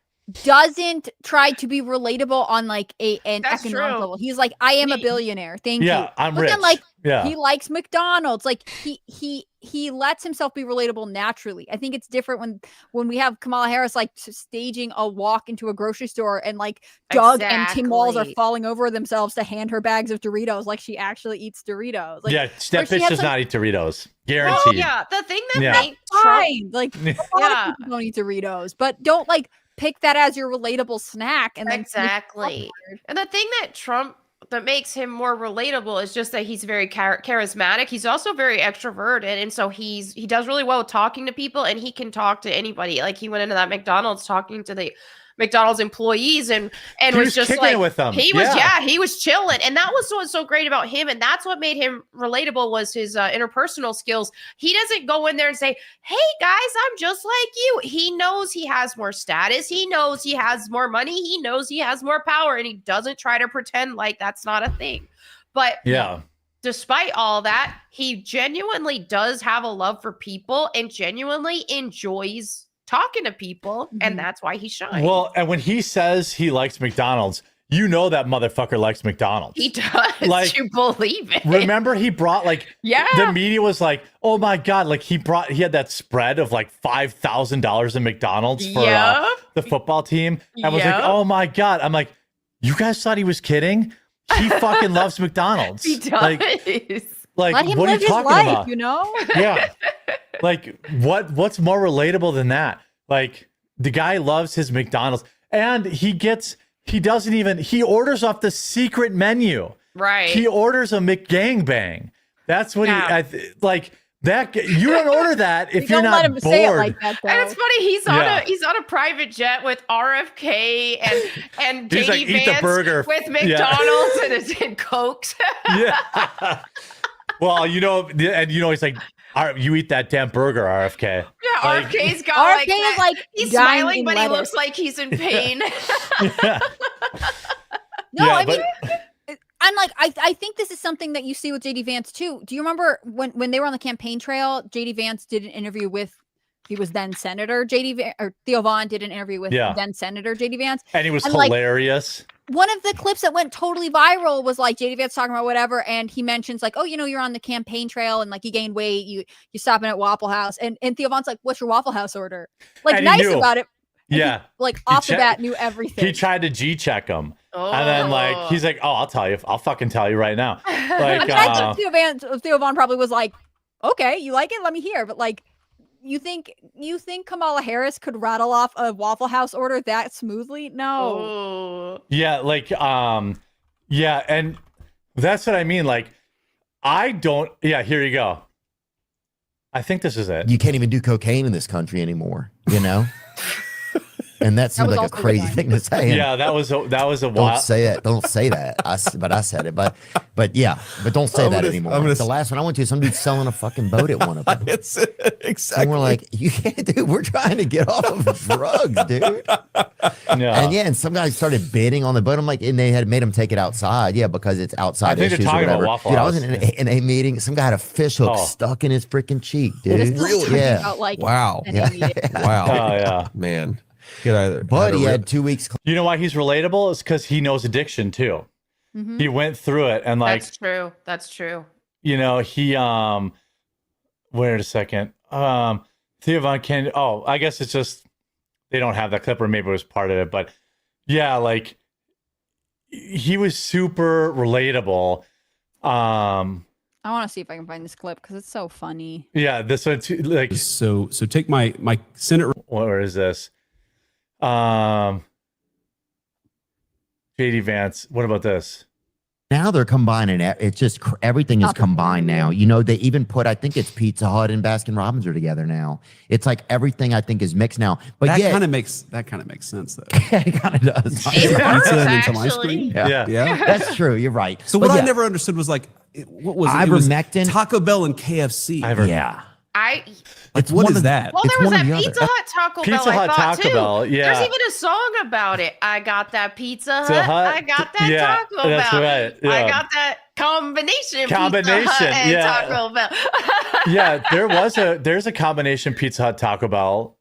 doesn't try to be relatable on like an economic level. He's like, I am a billionaire. Thank you. I'm but rich. Then, like, yeah. he likes McDonald's. Like he lets himself be relatable naturally. I think it's different when we have Kamala Harris like staging a walk into a grocery store and like Doug and Tim Walz are falling over themselves to hand her bags of Doritos like she actually eats Doritos. Like, yeah, that bitch does not eat Doritos. Guaranteed. Oh, yeah, the thing that makes fine. Like a lot of people don't eat Doritos, but don't like pick that as your relatable snack. And then exactly. And the thing that makes him more relatable is just that he's very charismatic. He's also very extroverted, and so he does really well talking to people, and he can talk to anybody. Like he went into that McDonald's talking to the McDonald's employees and He was was just kicking like it with them. he was Yeah. he was chilling, and that was what's so great about him, and that's what made him relatable was his interpersonal skills. He doesn't go in there and say, "Hey guys, I'm just like you." He knows he has more status. He knows he has more money. He knows he has more power, and he doesn't try to pretend like that's not a thing. But Yeah. despite all that, he genuinely does have a love for people and genuinely enjoys talking to people, and that's why he shines. Well, and when he says he likes McDonald's, you know that motherfucker likes McDonald's. He does. Like, you believe it. Remember, he brought like Yeah. the media was like, "Oh my god!" Like he had that spread of like $5,000 in McDonald's for Yep. the football team, and was like, Yep. "Oh my god!" I'm like, "You guys thought he was kidding? He fucking loves McDonald's." He does. Like Let him what are live you his talking life, about? you know? Yeah. Like what's more relatable than that? Like the guy loves his McDonald's, and he orders off the secret menu. Right. He orders a McGangbang. That's what Yeah. like that. You don't order that if you're Don't not let him bored. say it like that, though. And it's funny, he's on Yeah. he's on a private jet with RFK and He's JD like, "Eat the Vance burger." with Yeah. McDonald's and Cokes. Yeah. Well, and he's like, "You eat that damn burger, RFK." Yeah, Like- RFK's got RFK like, is like he's dying smiling, in but he lettuce. looks like he's in pain. Yeah. No, Yeah, I mean, but- I'm like, I think this is something that you see with JD Vance too. Do you remember when they were on the campaign trail? JD Vance did an interview with, he was then Senator or Theo Vaughn did an interview with Yeah. then Senator JD Vance, And he was like, hilarious. one of the clips that went totally viral was like JD Vance talking about whatever, and he mentions like, "Oh, you know, you're on the campaign trail and like you gained weight, you stopping at Waffle House," and Theo Vaughn's like, "What's your Waffle House order?" Like And he nice knew. about it. And Yeah. like He off the checked- bat knew everything. He tried to G-check him. And then like he's like, "Oh, I'll tell you. I'll fucking tell you right now." Like I mean, I think Theo Vaughn probably was like, "Okay, you like it? Let me hear." But like, you think Kamala Harris could rattle off a Waffle House order that smoothly? No. Oh. Yeah, like yeah, and that's what I mean. Like, I don't. Yeah, here you go. I think this is it. You can't even do cocaine in this country anymore, you know? And that seemed was like a also crazy the thing to say. And Yeah, that was a don't wild. say it. Don't say that. But I said it. But yeah, but don't say that anymore. The last one I went to, some dude selling a fucking boat at one of them. It's exactly. And we're like, you can't, dude. We're trying to get off of drugs, dude. Yeah. And some guy started bidding on the boat. I'm like, and they had made him take it outside. Yeah, because it's outside I think they're issues or talking about whatever. Waffle Dude, I was House. in a meeting. Some guy had a fish hook Oh. stuck in his freaking cheek, This dude. is talking Yeah. about, like, Wow. an Yeah. idiot. Wow. Oh yeah. Man. Get out of there. But he had 2 weeks. You know why he's relatable? It's because he knows addiction too. Mhm. He went through it, and like That's true. That's true. you know, he wait a second. Theo Von Ken. Oh, I guess it's just they don't have that clip, or maybe it was part of it. But yeah, like he was super relatable. I want to see if I can find this clip because it's so funny. Yeah, this one too, like So take my Senate. where is this? JD Vance. What about this? Now they're combining it. It's just everything is combined now. You know, they even put, I think it's Pizza Hut and Baskin Robbins are together now. It's like everything I think is mixed now. But That yeah, kind of makes sense though. it kind of does. It works, Pizza and then some ice actually. cream. Yeah. Yeah. That's true. You're right. So But what I yeah, never understood was like, what was it? It was Ivermectin? Taco Bell and KFC. Yeah. Like, what is that? Well, It's there was one or that the Pizza other. Hut Taco Pizza Bell. Hut I thought Taco too. Bell, yeah. There's even a song about it. I got that Pizza Hut. Pizza Hut? I got that Yeah, Taco that's Bell. right, yeah. I got that combination. Pizza Combination, Hut and yeah. Taco Bell. Yeah, there's a combination Pizza Hut Taco Bell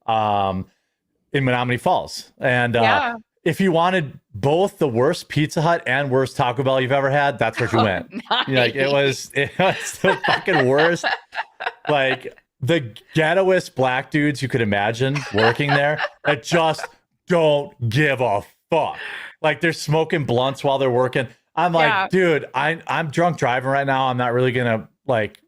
in Menominee Falls, and Yeah. if you wanted both the worst Pizza Hut and worst Taco Bell you've ever had, that's where you went. Like it was the fucking worst. Like the ghettoest black dudes you could imagine working there that just don't give a fuck. Like they're smoking blunts while they're working. I'm like, Yeah. dude, I'm drunk driving right now. I'm not really gonna like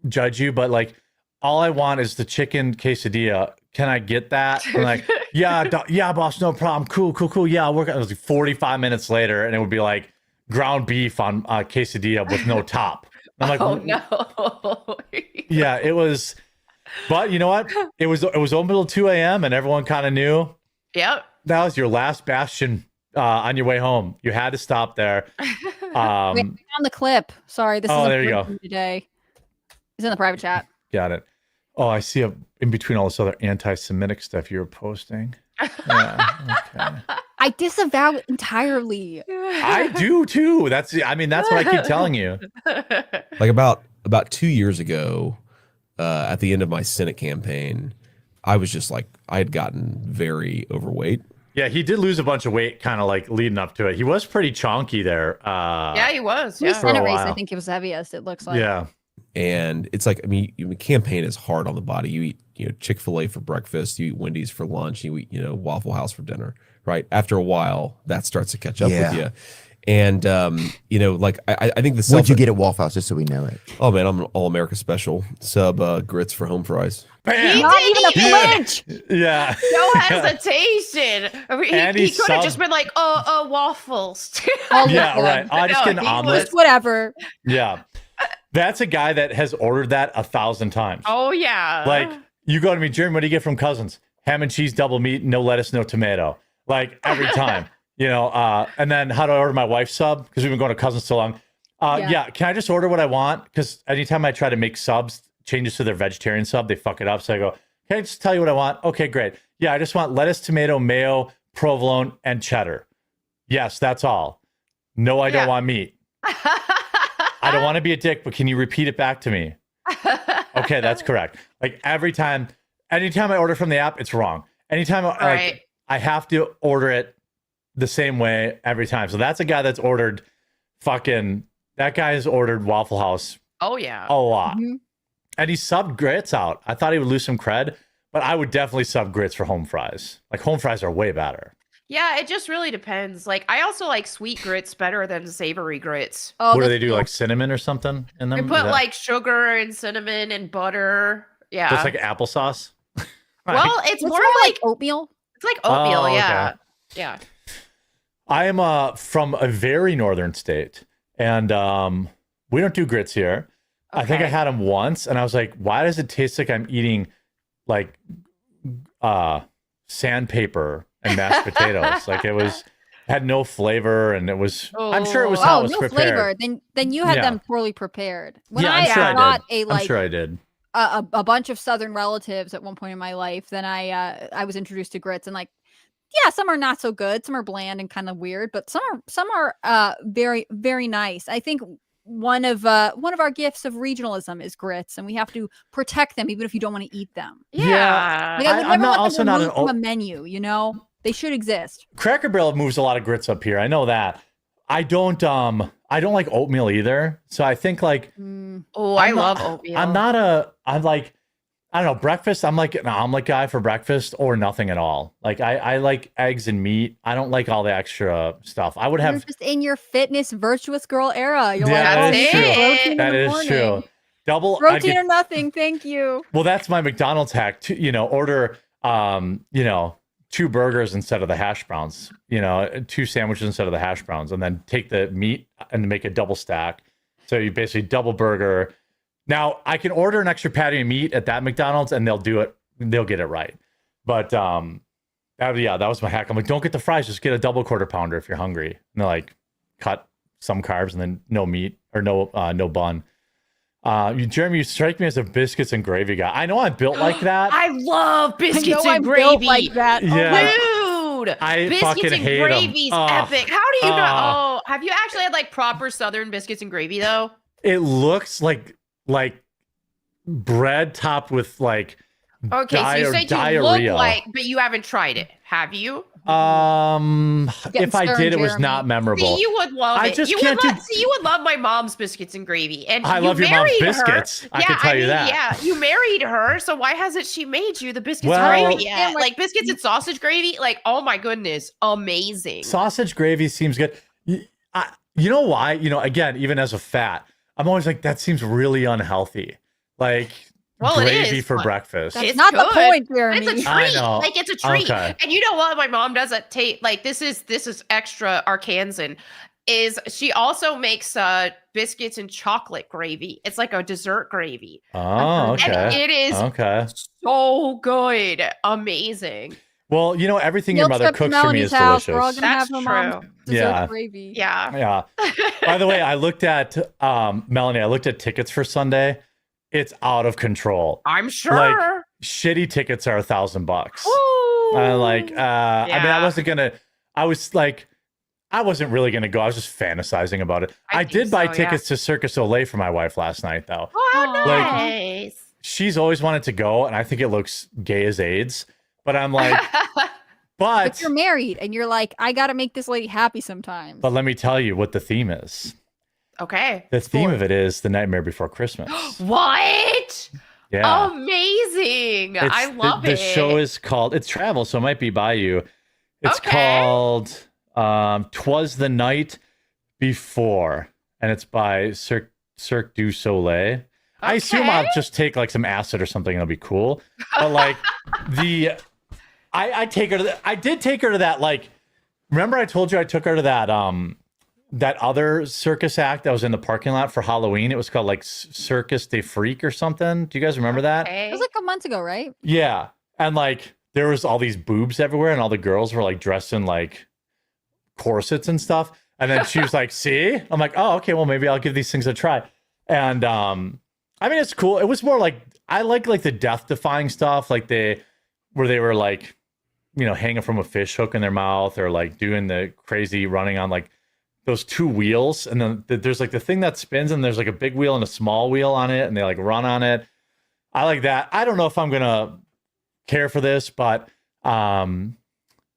judge you, but like all I want is the chicken quesadilla. Can I get that? I'm like, yeah, boss, no problem. Cool. Yeah, I'll work. It was like 45 minutes later, and it would be like ground beef on quesadilla with no top. I'm like, Oh no. yeah, it was. But you know what? It was open until 2 a.m. and everyone kind of knew. Yep. that was your last bastion on your way home. You had to stop there. Wait, I found the clip. Sorry, this is there you go. today. It's in the private chat. Got it. Oh, I see in between all this other anti-Semitic stuff you were posting. Yeah, okay. I disavow it entirely. I do too. That's what I keep telling you. Like about 2 years ago, at the end of my Senate campaign, I was just like, I had gotten very overweight. Yeah, he did lose a bunch of weight kind of like leading up to it. He was pretty chonky there. Yeah, he was. The Yeah. Senate race, I think it was heaviest, it looks like. Yeah. And it's like, I mean, campaign is hard on the body. You eat, Chick-fil-A for breakfast, you eat Wendy's for lunch, you eat, Waffle House for dinner, right? After a while, that starts to catch up with you. And, like, I think the What'd you get at Waffle House, just so we know it? Oh, man, I'm an All-America special. Sub grits for home fries. He Not didn't even a flinch. Yeah. No hesitation. And He he could have subbed- just been like, waffles. Yeah, right. I just get an omelet. Just whatever. Yeah. That's a guy that has ordered that 1,000 times. Oh, yeah. Like, you go to me, Jeremy, what do you get from Cousins? Ham and cheese, double meat, no lettuce, no tomato. Like, every time. And then how do I order my wife's sub? Because we've been going to Cousins so long. Yeah, can I just order what I want? Because anytime I try to make subs, changes to their vegetarian sub, they fuck it up. So I go, can I just tell you what I want? Okay, great. Yeah, I just want lettuce, tomato, mayo, provolone, and cheddar. Yes, that's all. No, I don't want meat. I don't want to be a dick, but can you repeat it back to me? Okay, that's correct. Like anytime I order from the app, it's wrong. Anytime I have to order it the same way every time. So that's a guy that's ordered that guy has ordered Waffle House Oh, yeah. a lot. Mm-hmm. And he subbed grits out. I thought he would lose some cred, but I would definitely sub grits for home fries. Like, home fries are way better. Yeah, it just really depends. Like, I also like sweet grits better than savory grits. Oh, What do they do? Like cinnamon or something in them? They put like sugar and cinnamon and butter. Yeah. Just like applesauce? Well, it's more like oatmeal. It's like oatmeal, Oh, okay. yeah. Yeah. I am from a very northern state, and we don't do grits here. I think I had them once, and I was like, why does it taste like I'm eating like sandpaper and mashed potatoes? Like, had no flavor, and it was, I'm sure it was how it was no prepared. flavor. Then you had Yeah. them poorly prepared. When I'm sure I got did. I'm sure I did. a bunch of Southern relatives at one point in my life, then I was introduced to grits, and like, yeah, some are not so good, some are bland and kind of weird, but some are very, very nice. I think one of our gifts of regionalism is grits, and we have to protect them even if you don't want to eat them. Yeah. Like, I would I'm never not want also them not removed an from a menu. They should exist. Cracker Barrel moves a lot of grits up here. I know that. I don't like oatmeal either. So I think like I love oatmeal. I'm like, I don't know, breakfast. I'm like an omelet guy for breakfast or nothing at all. Like I like eggs and meat. I don't like all the extra stuff. I would You're have just in your fitness virtuous girl era. You're that like, is protein true. in That the is morning. true. Double I'd Protein get- or nothing, thank you. Well, that's my McDonald's hack. Order 2 burgers instead of the hash browns, 2 sandwiches instead of the hash browns, and then take the meat and make a double stack. So you basically double burger. Now I can order an extra patty of meat at that McDonald's and they'll do it. They'll get it right. But that was my hack. I'm like, don't get the fries, just get a double quarter pounder if you're hungry. And they're like, cut some carbs and then no meat or no bun. Jeremy, you strike me as a biscuits and gravy guy. I know I'm built like that. I love biscuits I'm and built gravy. like that. Yeah. Dude, I biscuits fucking and hate 'em. gravy's Oh. epic. How do you not? Oh, have you actually had like proper Southern biscuits and gravy though? It looks like bread topped with like Okay, so you said you diarrhea. look like, but you haven't tried it, have you? If I did, it was Jeremy. not memorable. See, you would love I it. just You can't would do- love, see, you would love my mom's biscuits and gravy. And I you love your mom's married her. biscuits. I can tell you that. Yeah, you married her, so why hasn't she made you the biscuits Well- and gravy yet? Like biscuits and sausage gravy, like oh my goodness, amazing. Sausage gravy seems good. You know why? Again, even as a fat, I'm always like, that seems really unhealthy. Like Well, it gravy is, for but breakfast. That's It's not the good. point, Jeremy. It's a I treat. know. Like it's a treat. Okay. And you know what my mom does at Tate? Like this is extra Arkansan. Is she also makes biscuits and chocolate gravy? It's like a dessert gravy. Oh, okay. And it is okay. so good. Amazing. Well, you know, everything your Guilt mother trip to cooks for me Melanie's is house. delicious. We're all gonna have That's her mom's true. dessert Yeah. gravy. Yeah. Yeah. By the way, I looked at Melanie. I looked at tickets for Sunday. It's out of control. I'm sure. Like shitty tickets are $1,000. Ooh. I like. I mean, I Yeah. wasn't gonna. I was like, I wasn't really gonna go. I was just fantasizing about it. I I think did buy so, tickets to Cirque du Soleil for my wife last night, though. Oh, how Like- nice. She's always wanted to go, and I think it looks gay as AIDS. But I'm like, But you're married and you're like, I gotta make this lady happy sometimes. But let me tell you what the theme is. Okay. The theme of it is The Nightmare Before Christmas. What? Yeah. Amazing. I love the it. show is called, it's travel, so it might be by you. It's Okay. called 'Twas the Night Before, and it's by Cirque du Soleil. I assume I'll just take like some acid or something and it'll be cool. But like I take her to I did take her to that, like, remember I told you I took her to that that other circus act that was in the parking lot for Halloween? It was called like Circus de Freak or something. Do you guys remember that? It was like a month ago, right? Yeah. And like there was all these boobs everywhere and all the girls were like dressed in like corsets and stuff. And then she was like, see? I'm like, oh, okay, well maybe I'll give these things a try. And I mean it's cool. It was more like I like the death defying stuff, like where they were like, you know, hanging from a fish hook in their mouth or like doing the crazy running on like those two wheels. And then there's like the thing that spins and there's like a big wheel and a small wheel on it and they like run on it. I like that. I don't know if I'm going to care for this, but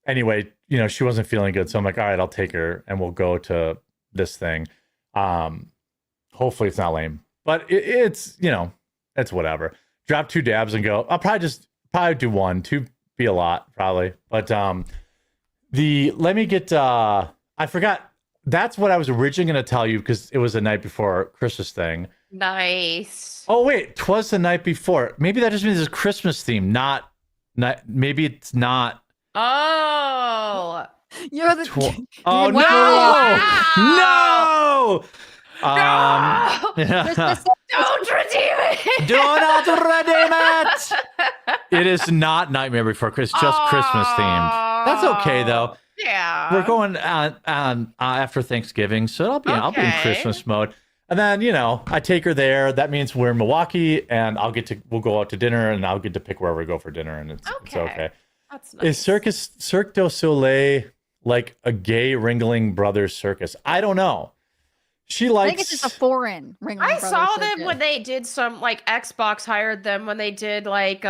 anyway, you know, she wasn't feeling good. So I'm like, all right, I'll take her and we'll go to this thing. Hopefully it's not lame, but it's, you know, it's whatever. Drop 2 dabs and go. I'll probably do 1, 2 be a lot probably. But let me get, I forgot. That's what I was originally going to tell you because it was the night before Christmas thing. Nice. Oh wait, 'twas the night before. Maybe that just means it's a Christmas theme, not maybe it's not. Oh. You're the Oh Wow. no! No! Don't redeem it. Do not redeem it. It is not Nightmare Before Christmas. Just Christmas themed. That's okay though. Yeah. We're going on after Thanksgiving, so I'll be in Okay. Christmas mode. And then, you know, I take her there. That means we're in Milwaukee, and we'll go out to dinner, and I'll get to pick wherever we go for dinner, and it's okay. That's nice. Is Cirque du Soleil like a gay Ringling Brothers circus? I don't know. She I likes. think it's just a foreign Ringling I Brothers saw them circus. when they did some like Xbox hired them when they did like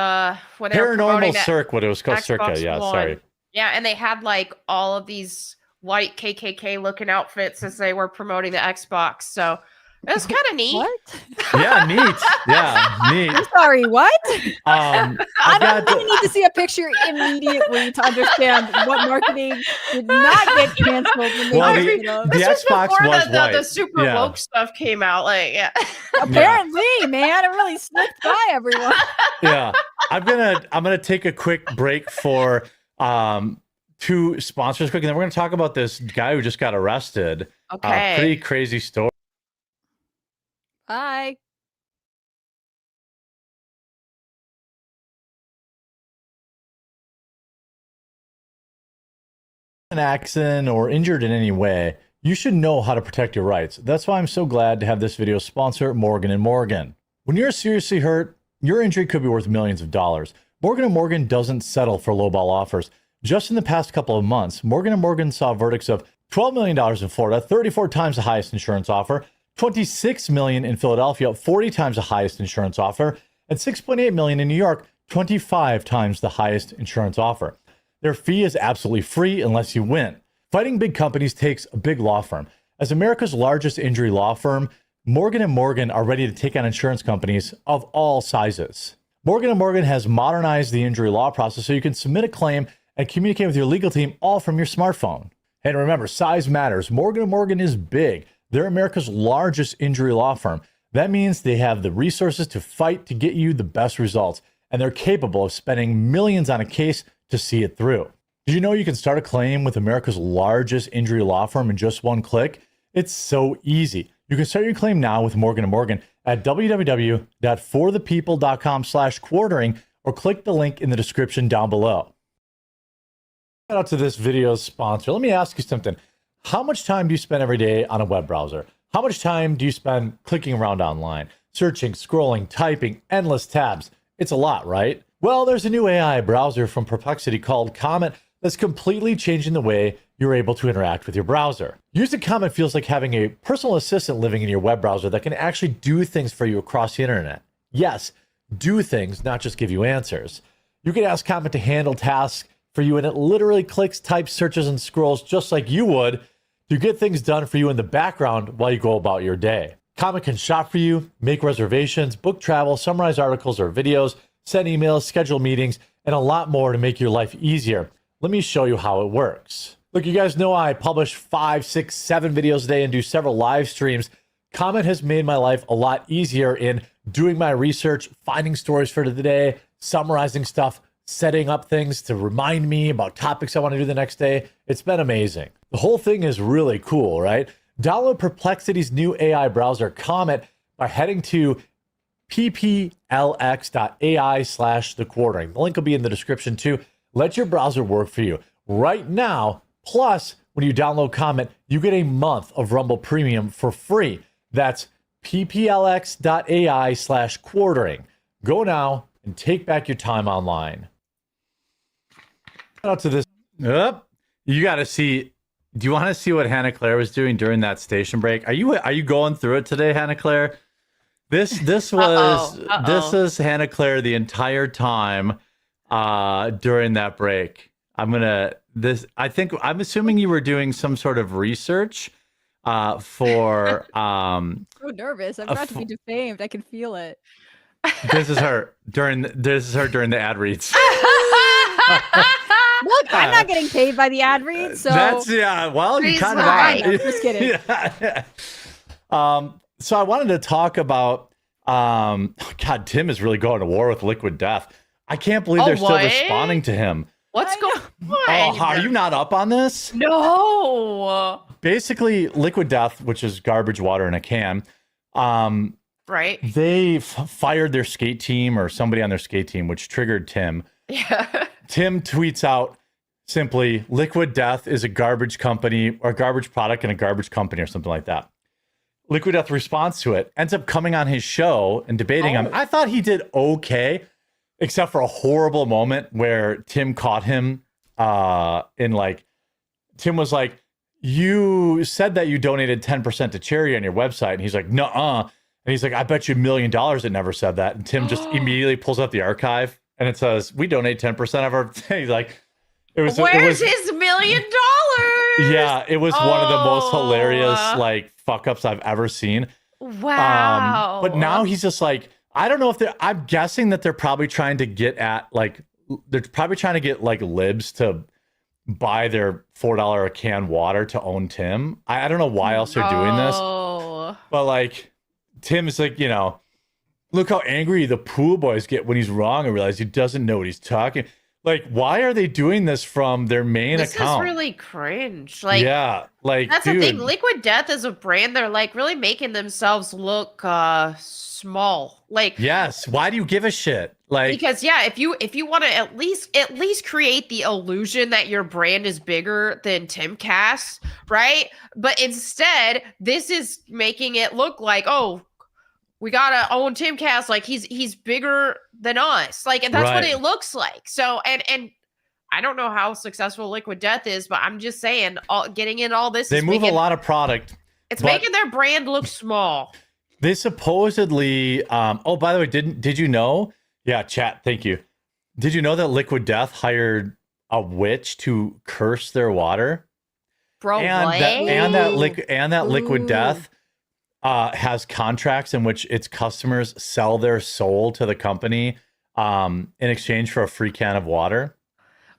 when they were Paranormal promoting the Cirque, what it was called, Circa. Xbox Yeah, One. sorry. Yeah, and they had like all of these white KKK looking outfits as they were promoting the Xbox. So it was kind of neat. What? Yeah, neat. Yeah, neat. I'm sorry, what? I I don't even need to see a picture immediately to understand what marketing did not get canceled. When they Well, posted it up. the Xbox Before was the white. super Yeah. woke stuff came out, like yeah. Apparently, man, it really slipped by everyone. Yeah, I'm gonna take a quick break for 2 sponsors quick, and then we're gonna talk about this guy who just got arrested. Okay. Pretty crazy story. Bye. An accident or injured in any way, you should know how to protect your rights. That's why I'm so glad to have this video sponsor Morgan & Morgan. When you're seriously hurt, your injury could be worth millions of dollars. Morgan & Morgan doesn't settle for lowball offers. Just in the past couple of months, Morgan & Morgan saw verdicts of $12 million in Florida, 34 times the highest insurance offer, $26 million in Philadelphia, 40 times the highest insurance offer, and $6.8 million in New York, 25 times the highest insurance offer. Their fee is absolutely free unless you win. Fighting big companies takes a big law firm. As America's largest injury law firm, Morgan & Morgan are ready to take on insurance companies of all sizes. Morgan & Morgan has modernized the injury law process so you can submit a claim and communicate with your legal team all from your smartphone. And remember, size matters. Morgan & Morgan is big. They're America's largest injury law firm. That means they have the resources to fight to get you the best results, and they're capable of spending millions on a case to see it through. Did you know you can start a claim with America's largest injury law firm in just one click? It's so easy. You can start your claim now with Morgan & Morgan at www.forthepeople.com/quartering or click the link in the description down below. Shout out to this video's sponsor. Let me ask you something. How much time do you spend every day on a web browser? How much time do you spend clicking around online, searching, scrolling, typing, endless tabs? It's a lot, right? Well, there's a new AI browser from Perplexity called Comet that's completely changing the way you're able to interact with your browser. Using Comet feels like having a personal assistant living in your web browser that can actually do things for you across the internet. Yes, do things, not just give you answers. You can ask Comet to handle tasks for you, and it literally clicks, types, searches, and scrolls just like you would to get things done for you in the background while you go about your day. Comet can shop for you, make reservations, book travel, summarize articles or videos, send emails, schedule meetings, and a lot more to make your life easier. Let me show you how it works. Look, you guys know I publish 5, 6, 7 videos a day and do several live streams. Comet has made my life a lot easier in doing my research, finding stories for the day, summarizing stuff, setting up things to remind me about topics I want to do the next day. It's been amazing. The whole thing is really cool, right? Download Perplexity's new AI browser, Comet, by heading to pplx.ai/thequartering. The link will be in the description too. Let your browser work for you right now. Plus, when you download Comet, you get a month of Rumble Premium for free. That's pplx.ai/quartering. Go now and take back your time online. Shout out to this. You got to see. Do you want to see what Hannah Claire was doing during that station break? Are you going through it today, Hannah Claire? This is Hannah Claire the entire time during that break. I'm assuming you were doing some sort of research for so nervous. I'm about to be defamed. I can feel it. This is her during the ad reads. Look, I'm not getting paid by the ad reads, so well, you kind of are. I'm just kidding. So I wanted to talk about God, Tim is really going to war with Liquid Death. I can't believe they're still responding to him. What's going on? Oh, are you not up on this? No. Basically, Liquid Death, which is garbage water in a can, right? They fired their skate team or somebody on their skate team, which triggered Tim. Yeah. Tim tweets out simply, Liquid Death is a garbage company or garbage product in a garbage company or something like that. Liquid Death responds to it, ends up coming on his show and debating him. I thought he did okay, except for a horrible moment where Tim caught him Tim was like, you said that you donated 10% to charity on your website. And he's like, nuh-uh. And he's like, I bet you $1 million it never said that. And Tim just immediately pulls out the archive and it says, we donate 10% of our thing. Like, Where's his $1 million? Yeah, it was one of the most hilarious like fuck ups I've ever seen. Wow. But now he's just like, I don't know if I'm guessing that they're probably trying to get like libs to buy their $4 a can water to own Tim. I don't know why else they're doing this. But like Tim is like, look how angry the pool boys get when he's wrong and realize he doesn't know what he's talking. Like, why are they doing this from their main account? This is really cringe. Like, yeah, like that's the thing. Liquid Death as a brand, they're like really making themselves look small. Like, yes. Why do you give a shit? Like, because if you want to at least create the illusion that your brand is bigger than Timcast, right? But instead, this is making it look like, oh, we gotta own Timcast, like he's bigger than us, like, and that's what it looks like. So, and I don't know how successful Liquid Death is, but I'm just saying, getting in all this, they move a lot of product. It's making their brand look small. They supposedly, oh, by the way, did you know? Yeah, chat, thank you. Did you know that Liquid Death hired a witch to curse their water? Bro, and that Liquid Death has contracts in which its customers sell their soul to the company in exchange for a free can of water.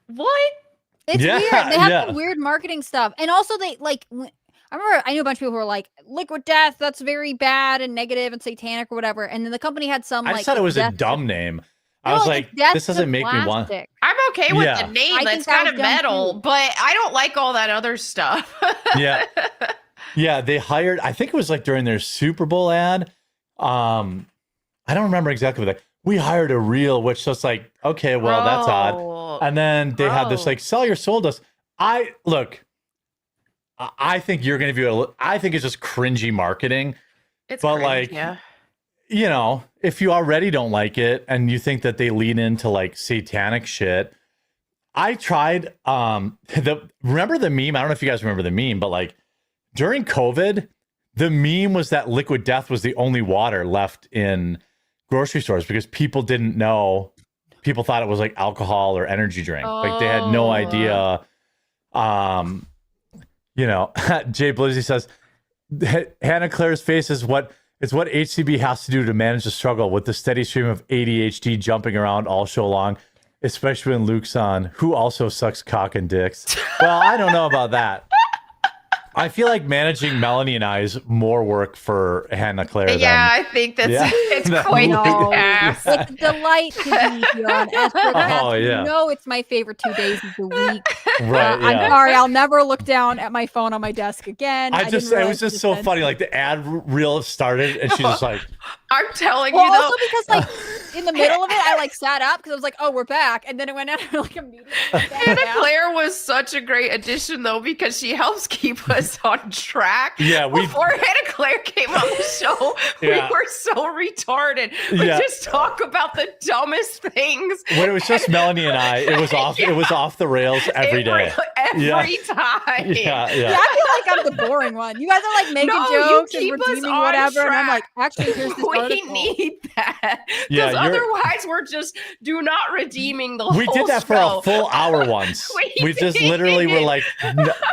What? It's weird. They have some weird marketing stuff. And also they like, I knew a bunch of people who were like, Liquid Death, that's very bad and negative and satanic or whatever. And then the company had some I just thought it was a dumb name. I was like, this doesn't make me want. I'm okay with the name. It's kind of metal, but I don't like all that other stuff. Yeah. Yeah, they hired, I think it was like during their Super Bowl ad. I don't remember exactly what we hired a reel, which was like, okay, well, that's odd. And then they had this like, sell your soul to us. I think you're going to view it. I think it's just cringy marketing. It's but cringe, like, yeah. you know, if you already don't like it and you think that they lean into like satanic shit, I tried remember the meme? I don't know if you guys remember the meme, but like during COVID, the meme was that Liquid Death was the only water left in grocery stores because people didn't know. People thought it was like alcohol or energy drink. Like they had no idea. You know, Jay Blizzy says Hannah Claire's face is what HCB has to do to manage the struggle with the steady stream of ADHD jumping around all show long, especially when Luke's on, who also sucks cock and dicks. Well, I don't know about that. I feel like managing Melanie and I is more work for Hannah Claire. Yeah, I think it's quite the task. It's a delight to be here on Esper. Oh, yeah. You know, it's my favorite 2 days of the week. Right, yeah. I'm sorry, I'll never look down at my phone on my desk again. It was just so funny. Like the ad reel started, and she's just like, I'm telling well, you, though. also because like in the middle of it, I like sat up because I was like, oh, we're back, and then it went out like immediately. Hannah Claire was such a great addition, though, because she helps keep us on track. Yeah, before Hannah Claire came on the show, we were so retarded. We just talk about the dumbest things. When it was just Melanie and I, it was off. It was off the rails every day. Every time. Yeah, I feel like I'm the boring one. You guys are like making jokes and redeeming whatever, and I'm like, actually, here's this we article. need that Yeah, because otherwise we're just not redeeming the We whole did that for show. a full hour once. we just literally were like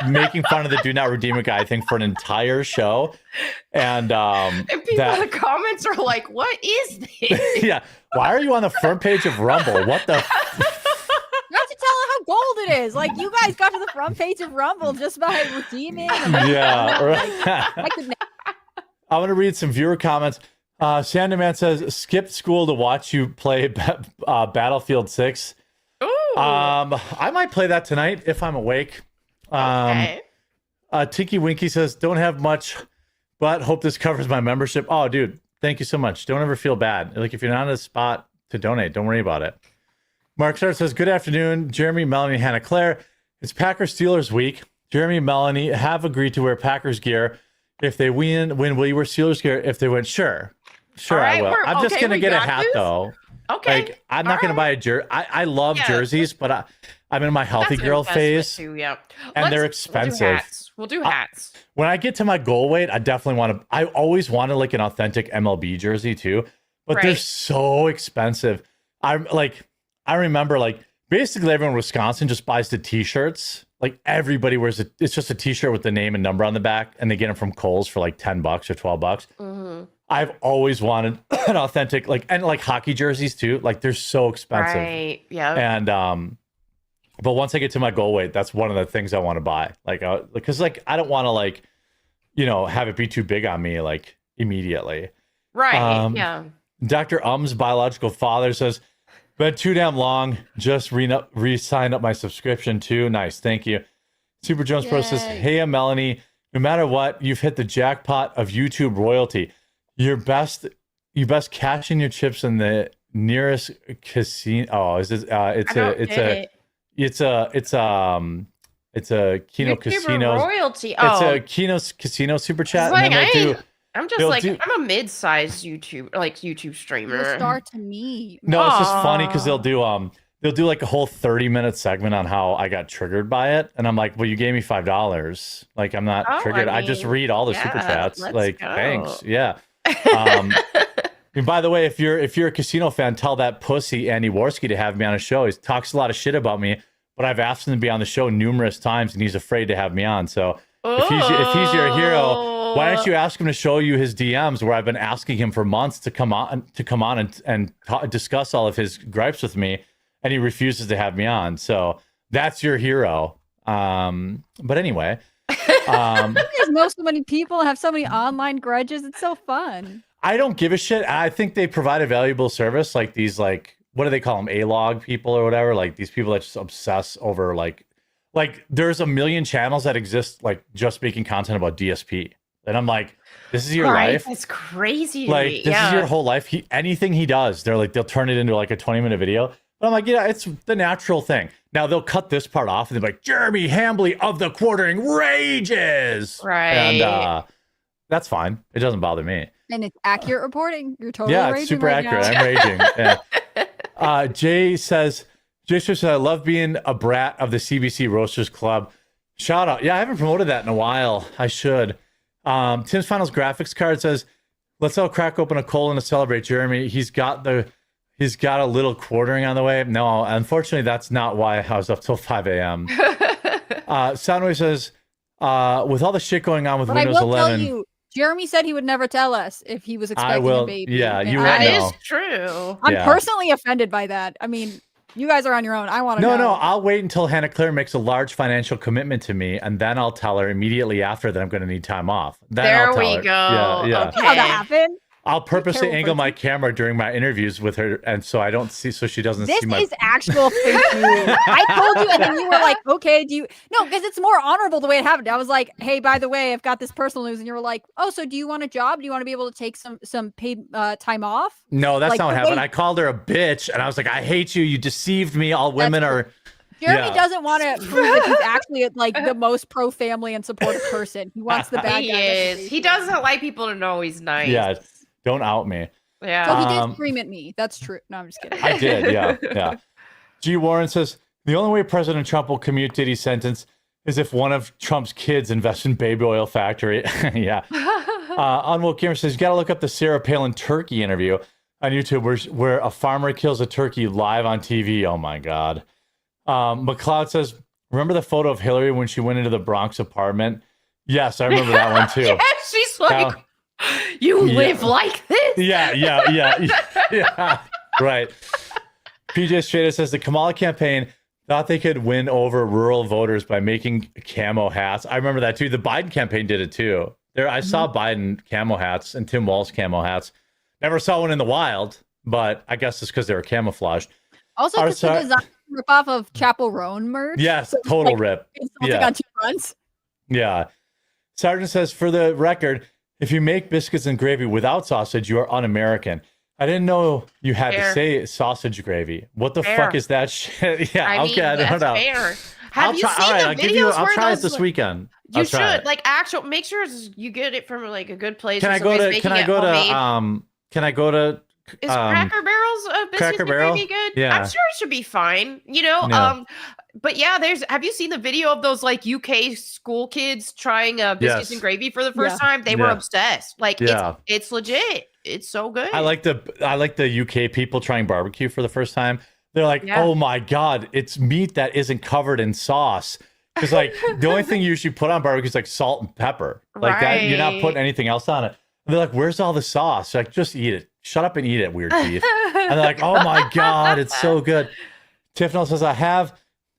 making fun of the do not redeem it guy thing for an entire show. And people in the comments are like, what is this? yeah. Why are you on the front page of Rumble? What the You have to tell her how gold it is. Like you guys got to the front page of Rumble just by redeeming. Yeah, Like, I could I'm going to read some viewer comments. Sanderman says, skipped school to watch you play Battlefield 6. Ooh. I might play that tonight if I'm awake. Okay. Tiki Winky says, don't have much, but hope this covers my membership. Oh, dude, thank you so much. Don't ever feel bad. Like if you're not in a spot to donate, don't worry about it. Mark Star says, good afternoon, Jeremy, Melanie, Hannah Claire. It's Packers Steelers week. Jeremy and Melanie have agreed to wear Packers gear. If they win, will you wear Steelers gear? If they win, sure, right, I will. I'm just gonna get a hat this. though. Okay, like I'm not gonna buy a jersey. I love jerseys, but I'm in my healthy That's an girl investment phase, too, yeah. and they're expensive. We'll do hats. When I get to my goal weight, I definitely want to. I always wanted like an authentic MLB jersey too, but they're Right. so expensive. I remember like basically everyone in Wisconsin just buys the T-shirts. Like everybody wears it. It's just a T-shirt with the name and number on the back, and they get them from Kohl's for like $10 or $12. Mm-hmm. I've always wanted an authentic and hockey jerseys too. Like they're so expensive. Right. Yeah. And but once I get to my goal weight, that's one of the things I want to buy. Like because I don't want to have it be too big on me like immediately. Right. Yeah. Dr. Um's biological father says, been too damn long. Just re-signed up my subscription too. Nice. Thank you. Super Jones Pro says, hey, I'm Melanie. No matter what, you've hit the jackpot of YouTube royalty. You best cash in your chips in the nearest casino. Oh, is this? It's a Kino YouTuber Casino royalty. It's a Kino Casino super chat. Like, And then I'm just like I'm a mid-sized YouTube streamer. You're a star to me. no, it's just funny because they'll do like a whole 30-minute segment on how I got triggered by it, and I'm like, well, you gave me $5. Like I'm not triggered. I just read all the super chats. Like thanks, yeah. And by the way, if you're a casino fan, tell that pussy Andy Worski to have me on a show. He talks a lot of shit about me, but I've asked him to be on the show numerous times, and he's afraid to have me on. So if he's your hero, why don't you ask him to show you his DMs where I've been asking him for months to come on and discuss all of his gripes with me, and he refuses to have me on. So that's your hero. But anyway, You guys know so many people and have so many online grudges. It's so fun. I don't give a shit. I think they provide a valuable service. Like these, like, what do they call them? A-log people or whatever. Like these people that just obsess over like there's a million channels that exist, like just making content about DSP. And I'm like, this is your Right? life? It's crazy to Like, me. this Yeah. is your whole life? Anything he does, they'll turn it into like a 20-minute video. But I'm like, yeah, it's the natural thing. Now they'll cut this part off and they're like, Jeremy Hambly of the Quartering rages. Right. And that's fine. It doesn't bother me. And it's accurate reporting. You're totally Yeah, raging it's super right accurate. now. I'm raging. Yeah. Jay says, I love being a brat of the CBC Roasters Club. Shout out. Yeah, I haven't promoted that in a while. I should. Tim's Finals graphics card says, let's all crack open a Colin to celebrate Jeremy. He's got a little quartering on the way. No, unfortunately, that's not why I was up till 5 a.m. Soundwave says, with all the shit going on with But Windows I will 11. tell you, Jeremy said he would never tell us if he was expecting will. a baby. Yeah, and you I- won't That know. is true. I'm Yeah. personally offended by that. I mean, you guys are on your own. I want to know. No, I'll wait until Hannah Claire makes a large financial commitment to me, and then I'll tell her immediately after that I'm going to need time off. Then There I'll tell we her. go. Yeah. How that happened? I'll purposely terrible angle my camera during my interviews with her, and so she doesn't This see my. is actual fake news. I told you, and then you were like, "Okay, do you?" No, because it's more honorable the way it happened. I was like, "Hey, by the way, I've got this personal news," and you were like, "Oh, so do you want a job? Do you want to be able to take some paid time off?" No, that's Like, not what the happened. way- I called her a bitch, and I was like, "I hate you. You deceived me. All women are." Jeremy Yeah. doesn't want to prove that he's actually like the most pro family and supportive person. He wants the bad He guy. is. He doesn't like people to know he's nice. Yeah, don't out me. Yeah. So he did scream at me. That's true. No, I'm just kidding. I did, yeah. G. Warren says, the only way President Trump will commute Diddy's sentence is if one of Trump's kids invests in baby oil factory. Yeah. Unwoke Gamer says, you got to look up the Sarah Palin turkey interview on YouTube where a farmer kills a turkey live on TV. Oh, my God. McLeod says, remember the photo of Hillary when she went into the Bronx apartment? Yes, I remember that one, too. Yeah, she's like, you live like this? Yeah. Right. PJ Strata says the Kamala campaign thought they could win over rural voters by making camo hats. I remember that too. The Biden campaign did it too. I saw Biden camo hats and Tim Walz camo hats. Never saw one in the wild, but I guess it's because they were camouflaged. Also, Our just the sar- design rip off of Chapel Roan merch. Yes, So it's total like rip. insulting Yeah. on 2 fronts. Yeah. Sergeant says, for the record, if you make biscuits and gravy without sausage, you are un-American. I didn't know you had to Fair. say sausage gravy. What the Fair. fuck is that shit? Yeah, I mean, okay, I don't that's know. fair. I'll Have you try. seen All right, the I'll videos give you. I'll where try it those, this weekend. You I'll try should it. like actual. Make sure you get it from like a good place. Can or I go somebody's to? making Can I it go homemade. to? Can I go to? Is Cracker Barrel's biscuits Cracker and Barrel? gravy good? Yeah. I'm sure it should be fine. You know, Yeah. but yeah, have you seen the video of those like UK school kids trying biscuits Yes. and gravy for the first Yeah. time? They were Yeah. obsessed. Like Yeah. it's legit. It's so good. I like the UK people trying barbecue for the first time. They're like, Yeah. oh my god, it's meat that isn't covered in sauce. Because like the only thing you usually put on barbecue is like salt and pepper. Like that, you're not Right. putting anything else on it. And they're like, where's all the sauce? Like, just eat it. Shut up and eat it, weird teeth. And they're like, oh my god, it's so good. Tiffnell says, I have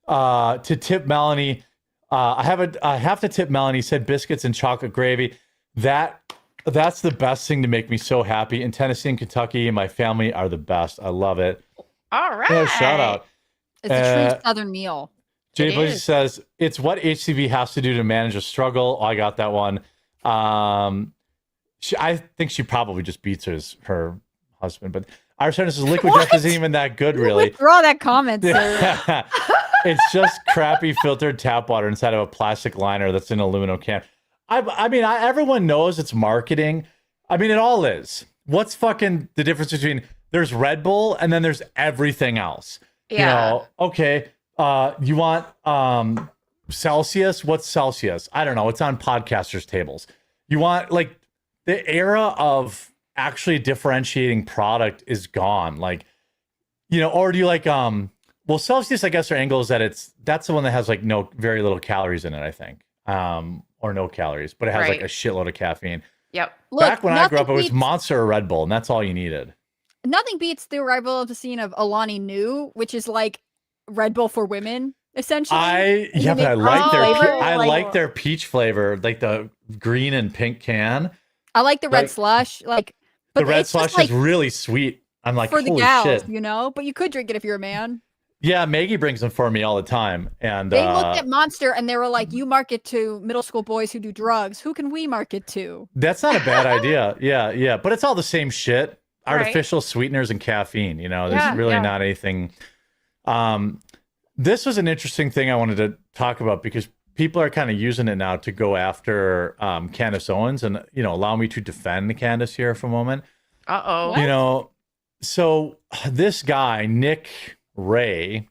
to tip Melanie. I have to tip Melanie. Said biscuits and chocolate gravy. That's the best thing to make me so happy. In Tennessee and Kentucky, my family are the best. I love it. All right. Yeah, shout out. It's a true Southern meal. Jay It Bush is. says it's what HCV has to do to manage a struggle. Oh, I got that one. I think she probably just beats her husband. But our son says liquid death isn't even that good, really. Withdraw that comment, sir. It's just crappy filtered tap water inside of a plastic liner that's in an aluminum can. I mean, everyone knows it's marketing. I mean, it all is. What's fucking the difference between there's Red Bull and then there's everything else? Yeah. You know, okay. You want Celsius? What's Celsius? I don't know. It's on podcasters' tables. You want like the era of actually differentiating product is gone. Like, you know, or do you like well, Celsius, I guess their angle is that that's the one that has like very little calories in it, I think. Or no calories, but it has like Right. a shitload of caffeine. Yep. Back when I grew up, it nothing was beats- Monster or Red Bull, and that's all you needed. Nothing beats the arrival of the scene of Alani Nu, which is like Red Bull for women, essentially. And But they I make like their flavor, I like- like their peach flavor, like the green and pink can. I like the red like- slush, like. But The red it's just, slush is really sweet. I'm like, for the holy gals, shit. you know. But you could drink it if you're a man. Yeah, Maggie brings them for me all the time. And They looked at Monster and they were like, you market to middle school boys who do drugs. Who can we market to? that's not a bad idea. Yeah. But it's all the same shit. Right. Artificial sweeteners and caffeine. You know, there's Yeah, really yeah. not anything. This was an interesting thing I wanted to talk about because people are kind of using it now to go after Candace Owens, and allow me to defend Candace here for a moment. Uh-oh. So this guy, Nick Ray,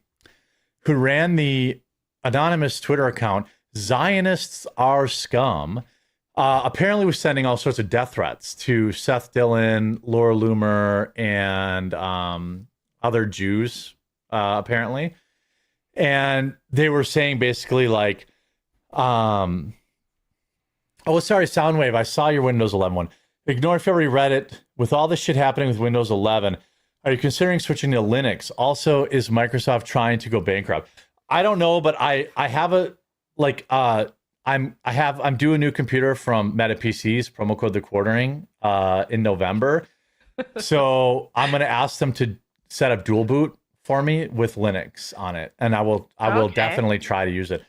who ran the anonymous Twitter account, Zionists Are Scum, apparently was sending all sorts of death threats to Seth Dillon, Laura Loomer, and other Jews, apparently. And they were saying basically like, oh, sorry, Soundwave, I saw your Windows 11 one. Ignore February Reddit. With all this shit happening with Windows 11, are you considering switching to Linux? Also, is Microsoft trying to go bankrupt? I don't know, but I have a I'm due a new computer from Meta PCs, promo code The Quartering, in November. So I'm gonna ask them to set up dual boot for me with Linux on it, and I will definitely try to use it.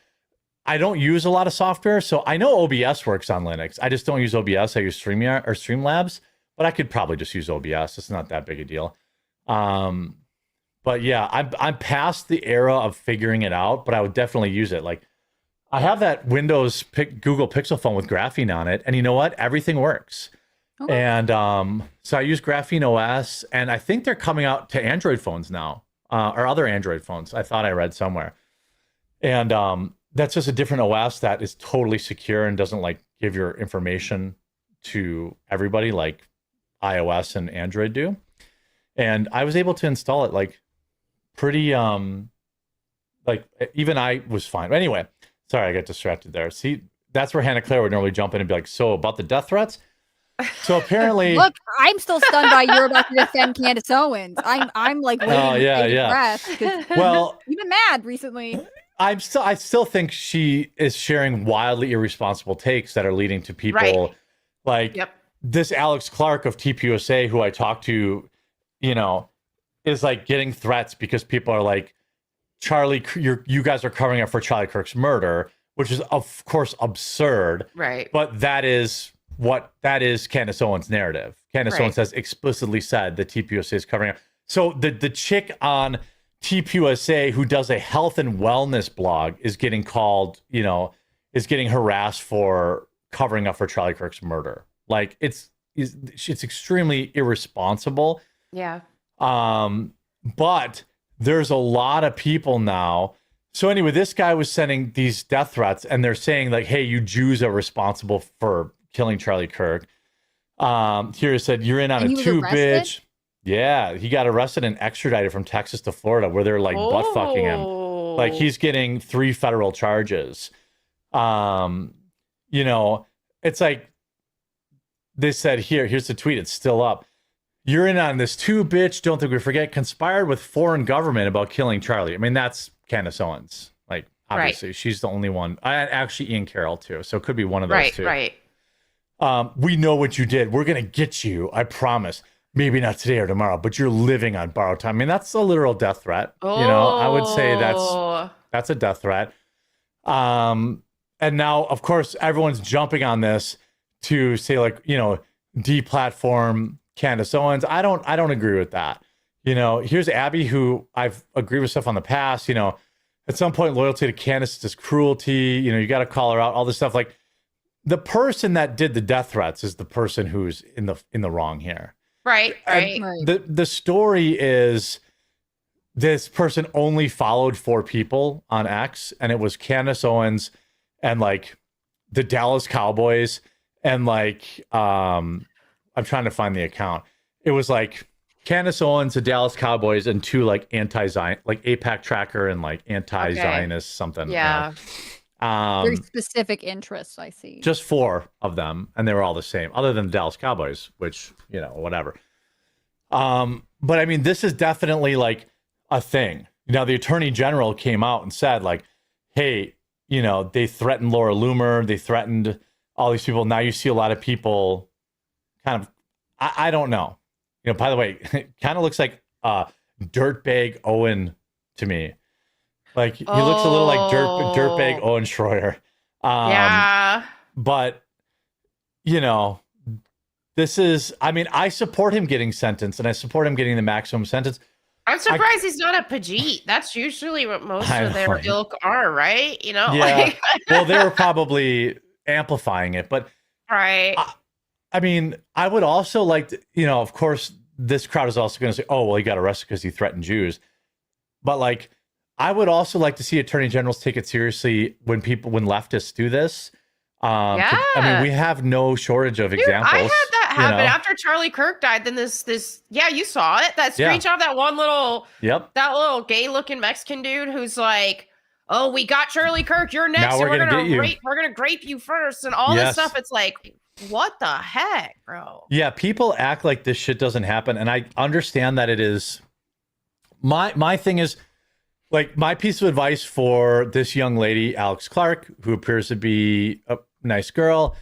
I don't use a lot of software, so I know OBS works on Linux. I just don't use OBS. I use StreamYard or Streamlabs, but I could probably just use OBS. It's not that big a deal. But yeah, I'm past the era of figuring it out, but I would definitely use it. Like, I have that Windows Google Pixel phone with Graphene on it, and you know what? Everything works. Okay. And so I use Graphene OS, and I think they're coming out to Android phones now, or other Android phones. I thought I read somewhere. And that's just a different OS that is totally secure and doesn't like give your information to everybody like iOS and Android do. And I was able to install it like pretty like even I was fine. Anyway, sorry, I got distracted there. See, that's where Hannah Claire would normally jump in and be like, so about the death threats. So apparently, look, I'm still stunned by you're about to defend Candace Owens. I'm like, breath, well, you've been mad recently. I still think she is sharing wildly irresponsible takes that are leading to people like this Alex Clark of TPUSA, who I talked to, is like getting threats because people are like, Charlie, you guys are covering up for Charlie Kirk's murder, which is of course absurd. Right. But that is Candace Owens' narrative. Candace Owens has explicitly said that TPUSA is covering up. So the chick on TPUSA who does a health and wellness blog is getting called, is getting harassed for covering up for Charlie Kirk's murder. Like it's extremely irresponsible. Yeah. But there's a lot of people now. So anyway, this guy was sending these death threats, and they're saying like, "Hey, you Jews are responsible for killing Charlie Kirk." Here it said, "You're in on a too, bitch." Yeah, he got arrested and extradited from Texas to Florida, where they're like butt fucking him. Like he's getting 3 federal charges. It's like they said here's the tweet. It's still up. You're in on this too, bitch. Don't think we forget. Conspired with foreign government about killing Charlie. I mean, that's Candace Owens. Like, obviously, she's the only one. Actually, Ian Carroll too. So it could be one of those two. Right. We know what you did. We're gonna get you. I promise. Maybe not today or tomorrow, but you're living on borrowed time. I mean, that's a literal death threat. I would say that's a death threat. And now, of course, everyone's jumping on this to say like, deplatform Candace Owens. I don't agree with that. Here's Abby, who I've agreed with stuff on the past. At some point, loyalty to Candace is cruelty. You got to call her out. All this stuff. Like the person that did the death threats is the person who's in the wrong here. Right. The story is this person only followed 4 people on X, and it was Candace Owens and like the Dallas Cowboys and like I'm trying to find the account. It was like Candace Owens, the Dallas Cowboys, and 2 like anti-Zion, like APAC Tracker and like anti-Zionist something. Yeah. Very specific interests, I see. Just 4 of them, and they were all the same, other than the Dallas Cowboys, which, whatever. But I mean, this is definitely like a thing. The Attorney General came out and said like, hey, they threatened Laura Loomer, they threatened all these people. Now you see a lot of people kind of, I don't know. By the way, it kind of looks like Dirtbag Owen to me. Like he looks a little like dirtbag Owen Schroyer. Yeah. But you know, this is, I mean, I support him getting sentenced and I support him getting the maximum sentence. I'm surprised he's not a Pajit. That's usually what most I of their know. ilk are, right? You know? Yeah. Like, Well, they were probably amplifying it, but right. I mean, I would also like to, you know, of course, this crowd is also going to say, oh, well, he got arrested because he threatened Jews. But like, I would also like to see attorney generals take it seriously when leftists do this. I mean, we have no shortage of examples. I had that happen you know? after Charlie Kirk died. Then this, yeah, you saw it. That Yeah. screenshot of that one little, Yep. that little gay looking Mexican dude who's like, oh, we got Charlie Kirk. You're next. Now And we're gonna get you. we're gonna grape you first, and all Yes. this stuff. It's like, what the heck, bro? Yeah, people act like this shit doesn't happen, and I understand that it is. My thing is, like, my piece of advice for this young lady, Alex Clark, who appears to be a nice girl.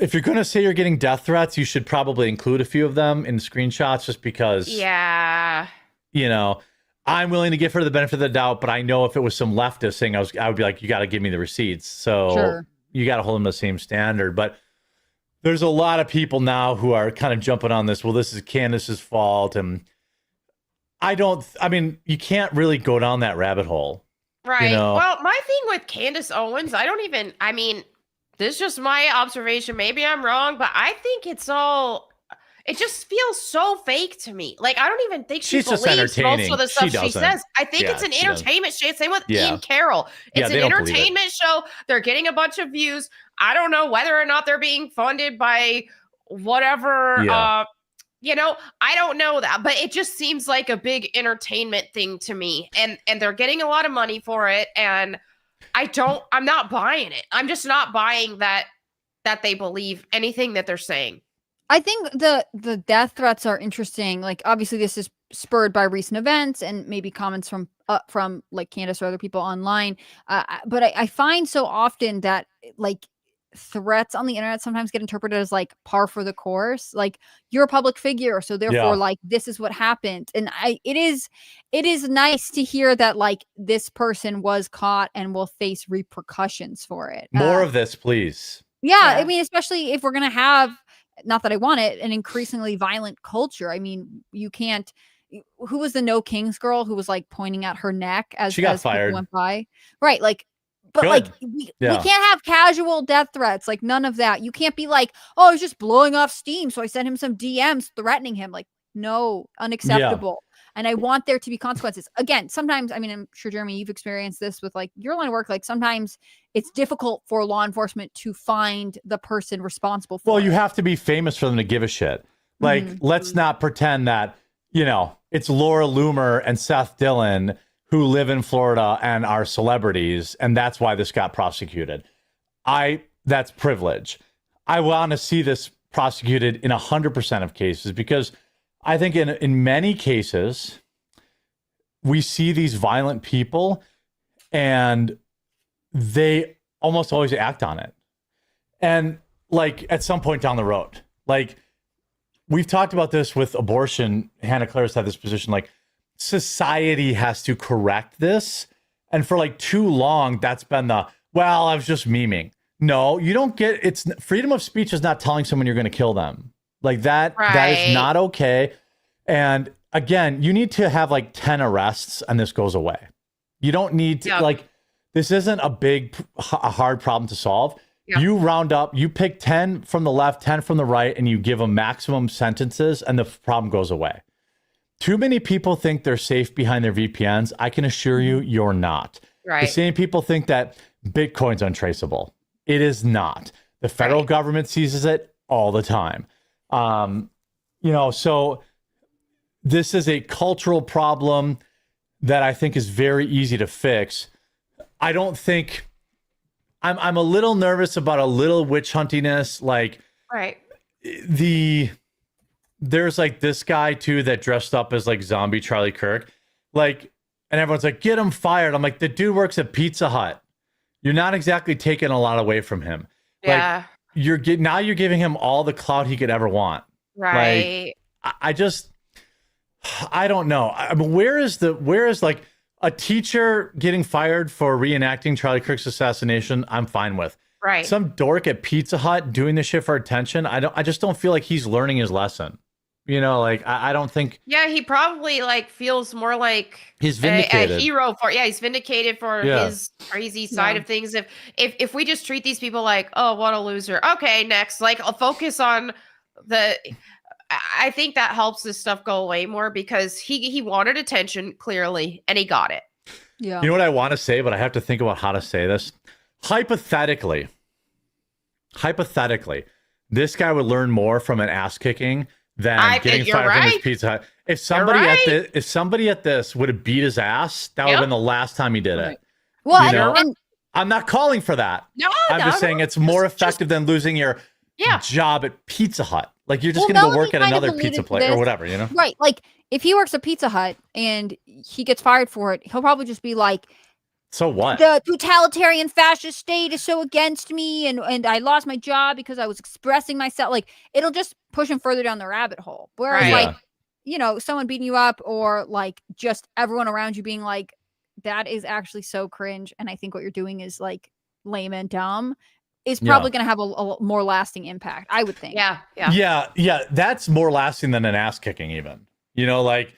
If you're going to say you're getting death threats, you should probably include a few of them in screenshots, just because. Yeah. You know, I'm willing to give her the benefit of the doubt, but I know if it was some leftist saying, I would be like, you got to give me the receipts. So Sure. you got to hold them to the same standard. But there's a lot of people now who are kind of jumping on this. Well, this is Candace's fault. And I mean, you can't really go down that rabbit hole. Right. You know? Well, my thing with Candace Owens, I mean, this is just my observation. Maybe I'm wrong, but I think it just feels so fake to me. Like, I don't even think she She's just believes most entertaining. of the stuff she doesn't. says. I think Yeah, it's an she doesn't. entertainment show. Same with Yeah. Ian Carroll. Yeah, It's they an don't believe it. entertainment show. They're getting a bunch of views. I don't know whether or not they're being funded by whatever, Yeah. you know, I don't know that, but it just seems like a big entertainment thing to me. And they're getting a lot of money for it. And I'm not buying it. I'm just not buying that they believe anything that they're saying. I think the death threats are interesting. Like, obviously this is spurred by recent events and maybe comments from like Candace or other people online. But I find so often that like threats on the internet sometimes get interpreted as like par for the course. Like, you're a public figure, so therefore, Yeah. like, this is what happened. And it is nice to hear that like this person was caught and will face repercussions for it. More of this, please. Yeah, I mean, especially if we're gonna have, not that I want it, an increasingly violent culture. I mean, you can't. Who was the No Kings girl who was like pointing at her neck as She got as people fired. went by? Right, like, but Good. like we Yeah. can't have casual death threats. Like, none of that. You can't be like, oh, I was just blowing off steam, so I sent him some DMs threatening him. Like, no, unacceptable. And I want there to be consequences. Again, sometimes, I mean, I'm sure, Jeremy, you've experienced this with like your line of work. Like, sometimes it's difficult for law enforcement to find the person responsible for Well, it. you have to be famous for them to give a shit. Like, let's not pretend that, you know, it's Laura Loomer and Seth Dillon who live in Florida and are celebrities, and that's why this got prosecuted. That's privilege. I want to see this prosecuted in 100% of cases, because I think in many cases, we see these violent people and they almost always act on it. And like at some point down the road, like we've talked about this with abortion. Hannah Claris had this position, like society has to correct this. And for like too long, that's been I was just memeing. No, you don't get, it's freedom of speech is not telling someone you're going to kill them. Like that is not okay. And again, you need to have like 10 arrests and this goes away. You don't need to like, this isn't a hard problem to solve. Yeah. You round up, you pick 10 from the left, 10 from the right, and you give them maximum sentences and the problem goes away. Too many people think they're safe behind their VPNs. I can assure you, you're not. Right. The same people think that Bitcoin's untraceable. It is not. The federal government seizes it all the time. You know, so this is a cultural problem that I think is very easy to fix. I don't think I'm a little nervous about a little witch huntiness. Like, there's like this guy too that dressed up as like zombie Charlie Kirk, like, and everyone's like, get him fired. I'm like, the dude works at Pizza Hut. You're not exactly taking a lot away from him. Yeah. Like, now you're giving him all the clout he could ever want. Right. Like, I don't know. I mean, where is like, a teacher getting fired for reenacting Charlie Kirk's assassination, I'm fine with. Right. Some dork at Pizza Hut doing this shit for attention, I just don't feel like he's learning his lesson. You know, like I don't think. Yeah, he probably like feels more like he's vindicated. A hero for. Yeah, he's vindicated for his crazy side of things. If we just treat these people like, oh, what a loser. Okay, next. Like, I'll focus on the. I think that helps this stuff go away more because he wanted attention clearly and he got it. Yeah. You know what I want to say, but I have to think about how to say this. Hypothetically, this guy would learn more from an ass kicking than getting fired from his Pizza Hut. If somebody at this would have beat his ass, that would have been the last time he did it. Well, you know? and I'm not calling for that. No, I'm just saying it's more effective than losing your job at Pizza Hut. Like you're just going to go work at another pizza place or whatever, you know? Right. Like if he works at Pizza Hut and he gets fired for it, he'll probably just be like, so what? The totalitarian fascist state is so against me and I lost my job because I was expressing myself. Like it'll just push him further down the rabbit hole. Whereas like, you know, someone beating you up or like just everyone around you being like, that is actually so cringe. And I think what you're doing is like lame and dumb is probably going to have a more lasting impact, I would think. Yeah. That's more lasting than an ass kicking even. You know, like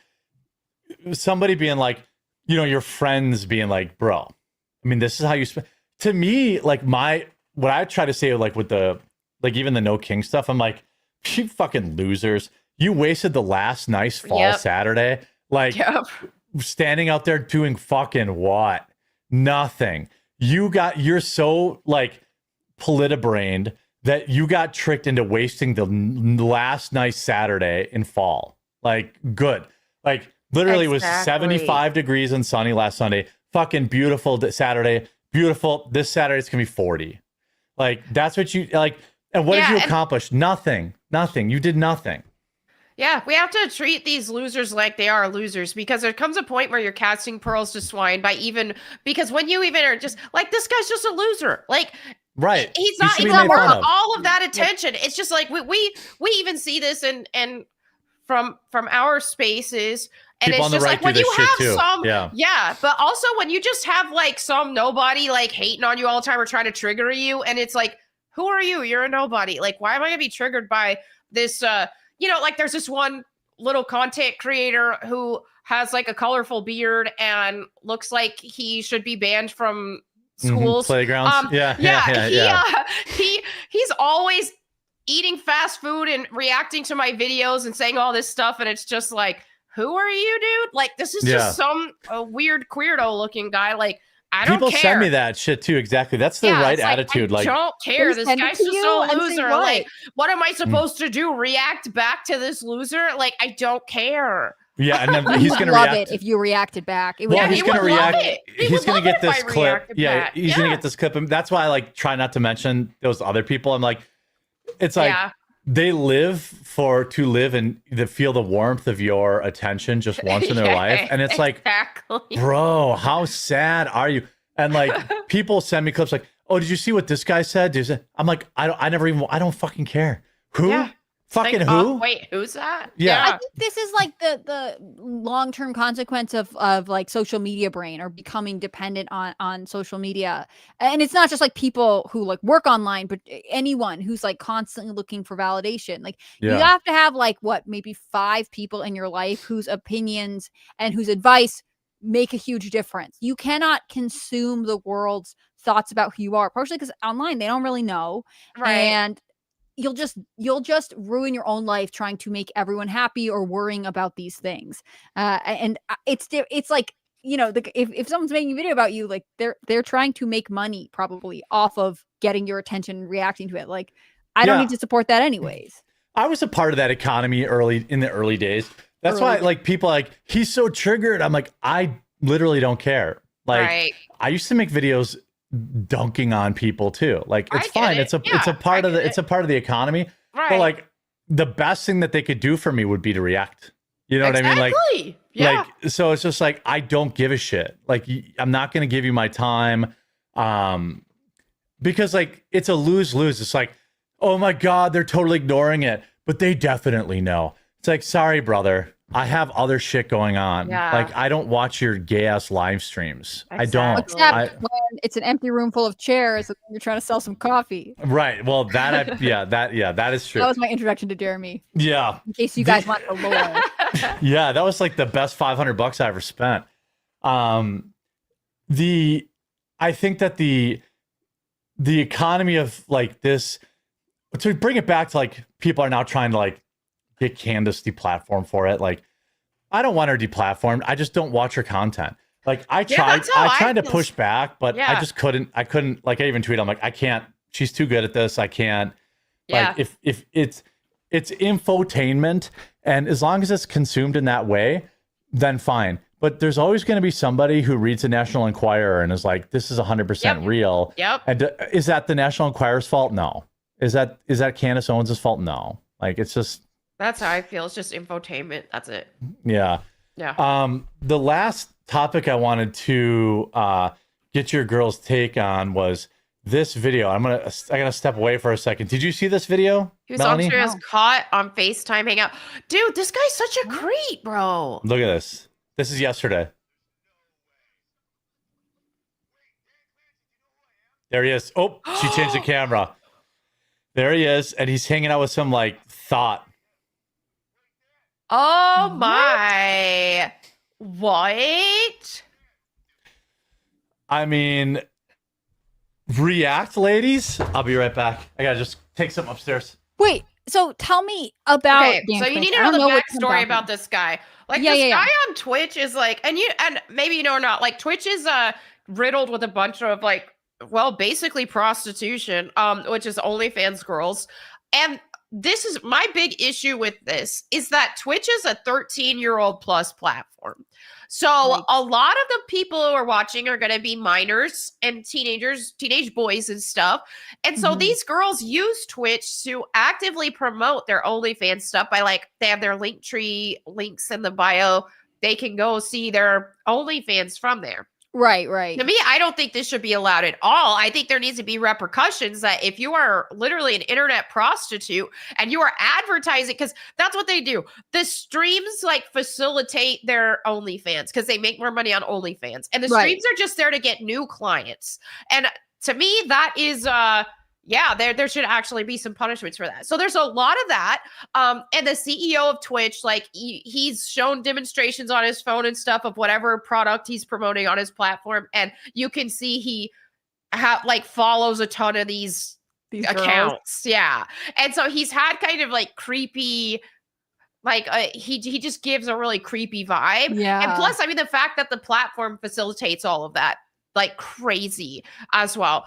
somebody being like, you know, your friends being like, bro, I mean, this is how you spend. To me, like what I try to say, like with the, like even the No King stuff, I'm like, you fucking losers. You wasted the last nice fall Saturday. Like standing out there doing fucking what? Nothing. You're so like polita-brained that you got tricked into wasting the last nice Saturday in fall. Like good. Like literally it was 75 degrees and sunny last Sunday. Fucking beautiful Saturday. Beautiful. This Saturday it's gonna be 40. Like that's what you like. And what did you accomplish? Nothing. You did nothing. Yeah, we have to treat these losers like they are losers because there comes a point where you're casting pearls to swine because when you even are just like, this guy's just a loser. Like, right. He's not worth all of that attention. It's just like we even see this and from our spaces. And people it's just like when you have some, but also when you just have like some nobody like hating on you all the time or trying to trigger you. And it's like, who are you? You're a nobody. Like, why am I going to be triggered by this? You know, like there's this one little content creator who has like a colorful beard and looks like he should be banned from schools. Playgrounds. He's always eating fast food and reacting to my videos and saying all this stuff. And it's just like, who are you, dude? Like, this is just some weird queerdo looking guy. Like, I don't care. People send me that shit too. Exactly. That's the right attitude. I don't care. This guy's just a loser. Like, what am I supposed to do? React back to this loser? Like, I don't care. Yeah, and then he's going to love react. it if you reacted back. He's going to react. He's going to get this clip. Yeah, he's going to get this clip. And that's why I like try not to mention those other people. I'm like, it's like they live to live and to feel the warmth of your attention just once in their life. And it's like, bro, how sad are you? And like people send me clips like, oh, did you see what this guy said? I'm like, I don't fucking care. Who? Yeah. Fucking like, who? Wait, who's that? Yeah. I think this is like the long-term consequence of like social media brain or becoming dependent on social media. And it's not just like people who like work online, but anyone who's like constantly looking for validation. Like you have to have like maybe 5 people in your life whose opinions and whose advice make a huge difference. You cannot consume the world's thoughts about who you are, partially because online they don't really know. Right. And you'll just ruin your own life trying to make everyone happy or worrying about these things. And it's like, you know, if someone's making a video about you, like they're trying to make money probably off of getting your attention and reacting to it. Like I don't need to support that anyways. I was a part of that economy in the early days. That's why like people like, he's so triggered. I'm like, I literally don't care. Like I used to make videos dunking on people too. Like it's fine. It's a part of the economy. Right. But like the best thing that they could do for me would be to react. You know what I mean? Like, so it's just like, I don't give a shit. Like I'm not going to give you my time. Because like, it's a lose-lose. It's like, oh my God, they're totally ignoring it, but they definitely know. It's like, sorry, brother. I have other shit going on. Yeah. Like I don't watch your gay ass live streams. I Exactly. don't. Except when it's an empty room full of chairs and you're trying to sell some coffee. Right. Well, that is true. That was my introduction to Jeremy. Yeah. In case you guys want the lore. Yeah, that was like the best $500 I ever spent. I think that the economy of like this, to bring it back to like people are now trying to like get Candace deplatformed for it. Like, I don't want her deplatformed. I just don't watch her content. Like I tried to push back, but I just couldn't. I couldn't. Like I even tweeted, I'm like, I can't. She's too good at this. I can't. Yeah. Like if it's infotainment, and as long as it's consumed in that way, then fine. But there's always going to be somebody who reads the National Enquirer and is like, this is 100% real. Yep. And is that the National Enquirer's fault? No. Is that Candace Owens' fault? No. Like it's just. That's how I feel. It's just infotainment. That's it. Yeah. Yeah. The last topic I wanted to get your girls' take on was this video. I gotta step away for a second. Did you see this video? He was Melanie? upstairs caught on FaceTime hanging out. Dude, this guy's such a creep, bro. Look at this. This is yesterday. There he is. Oh, she changed the camera. There he is, and he's hanging out with some like thought. Oh my. What? I mean, react, ladies. I'll be right back. I gotta just take something upstairs. Wait, so tell me about Okay, Dan so you Quinn. need to I know don't the what comes backstory after. about this guy. Like Yeah, this yeah, guy yeah. on Twitch is like, and maybe you know or not, like Twitch is riddled with a bunch of like, well, basically prostitution, which is OnlyFans girls. And this is my big issue with this is that Twitch is a 13-year-old plus platform. So a lot of the people who are watching are going to be minors and teenage boys and stuff. And so these girls use Twitch to actively promote their OnlyFans stuff by like, they have their Linktree links in the bio. They can go see their OnlyFans from there. Right. To me, I don't think this should be allowed at all. I think there needs to be repercussions that if you are literally an internet prostitute and you are advertising, because that's what they do. The streams like facilitate their OnlyFans because they make more money on OnlyFans. And the streams are just there to get new clients. And to me, that is there should actually be some punishments for that. So there's a lot of that. And the CEO of Twitch, like he's shown demonstrations on his phone and stuff of whatever product he's promoting on his platform. And you can see he follows a ton of these accounts. Girls. Yeah. And so he's had kind of like creepy, like he just gives a really creepy vibe. Yeah. And plus, I mean, the fact that the platform facilitates all of that like crazy as well.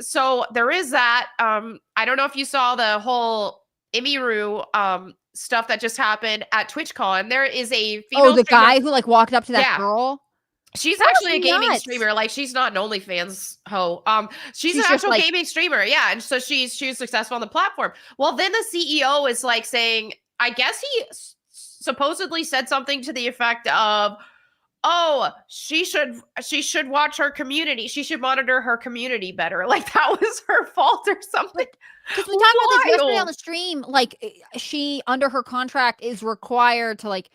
So there is that. I don't know if you saw the whole Emiru stuff that just happened at TwitchCon. There is a female the streamer- guy who like walked up to that girl. She's That actually a was gaming nuts. streamer. Like she's not an OnlyFans hoe. She's an just, actual like- gaming streamer. Yeah, and so she was successful on the platform. Well, then the CEO is like saying, I guess he supposedly said something to the effect of, "Oh, she should watch her community. She should monitor her community better." Like that was her fault or something. Because we talked about this yesterday on Wild. the stream. Like she, under her contract, is required to like.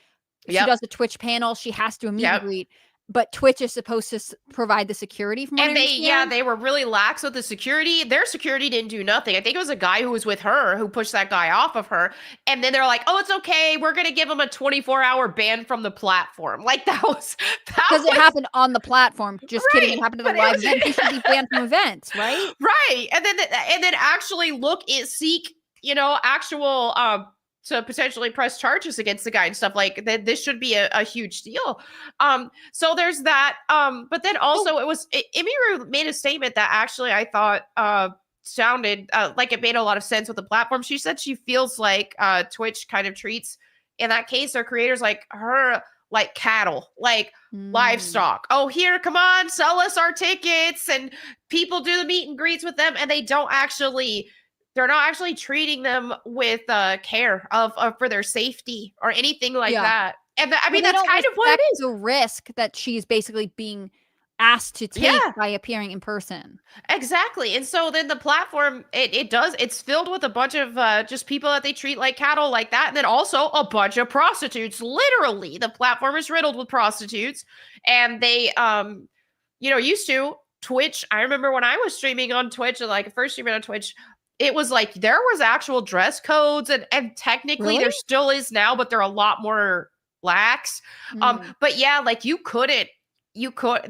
If Yep. she does a Twitch panel, she has to meet Yep. and greet. But Twitch is supposed to provide the security from what And I understand. they were really lax with the security. Their security didn't do nothing. I think it was a guy who was with her who pushed that guy off of her. And then they're like, "Oh, it's okay. We're gonna give him a 24-hour ban from the platform." Like that was Because it happened on the platform. Just kidding. It happened to the but it live was- event. He should be banned from events, right? Right. And then actually seek, actual to potentially press charges against the guy and stuff like that. This should be a huge deal. So there's that. But then also Emiru made a statement that actually I thought sounded like it made a lot of sense with the platform. She said she feels like Twitch kind of treats, in that case, their creators like her like cattle, like livestock. Oh, here, come on, sell us our tickets. And people do the meet and greets with them, and they're not actually treating them with care of for their safety or anything like Yeah. that. And I mean, They that's don't kind of what it respect is. The risk that she's basically being asked to take by appearing in person. Exactly. And so then the platform, it's filled with a bunch of just people that they treat like cattle like that. And then also a bunch of prostitutes. Literally, the platform is riddled with prostitutes. And they, used to Twitch. I remember when I was streaming on Twitch, like first streaming on Twitch, it was like there was actual dress codes and technically there still is now, but they're a lot more lax. But yeah, like you could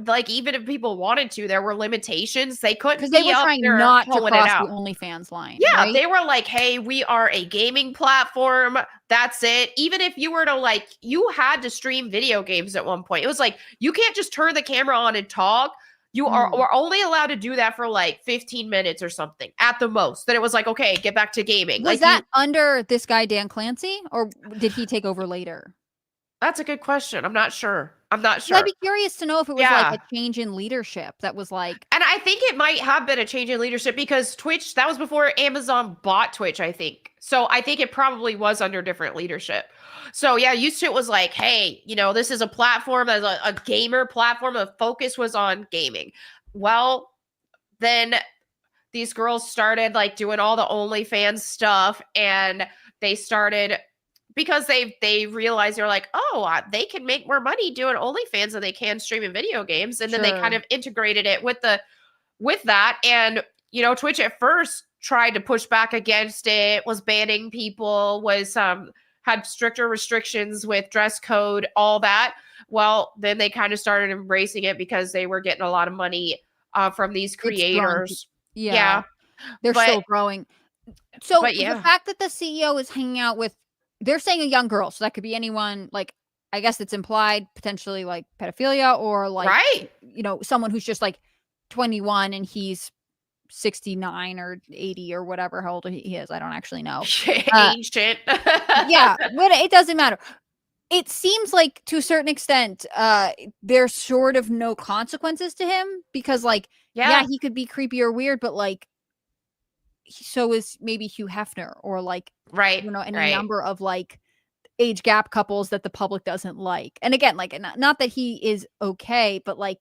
like even if people wanted to, there were limitations. They couldn't because they were trying not to cross the OnlyFans line. Yeah, right? they were like, "Hey, we are a gaming platform. That's it." Even if you were to like, you had to stream video games at one point. It was like you can't just turn the camera on and talk. You were only allowed to do that for like 15 minutes or something at the most. Then it was like, okay, get back to gaming. Was that under this guy Dan Clancy, or did he take over later? That's a good question. I'm not sure. I'd be curious to know if it was like a change in leadership that was like. And I think it might have been a change in leadership because Twitch, that was before Amazon bought Twitch, I think. So I think it probably was under different leadership. So yeah, used to it was like, hey, this is a platform as a gamer platform. The focus was on gaming. Well, then these girls started like doing all the OnlyFans stuff, and they started because they realized they're like, oh, they can make more money doing OnlyFans than they can streaming video games, and then they kind of integrated it with that. And Twitch at first tried to push back against it, was banning people, was had stricter restrictions with dress code, all that. Well, then they kind of started embracing it because they were getting a lot of money from these creators. Yeah. They're still growing. So the fact that the CEO is hanging out with, they're saying a young girl, so that could be anyone, like, I guess it's implied potentially like pedophilia or like, someone who's just like 21 and he's 69 or 80 or whatever, how old he is. I don't actually know. Ancient. Yeah, but it doesn't matter. It seems like to a certain extent, there's sort of no consequences to him because like, he could be creepy or weird, but like, so is maybe Hugh Hefner or like, any number of like age gap couples that the public doesn't like. And again, like, not that he is okay, but like,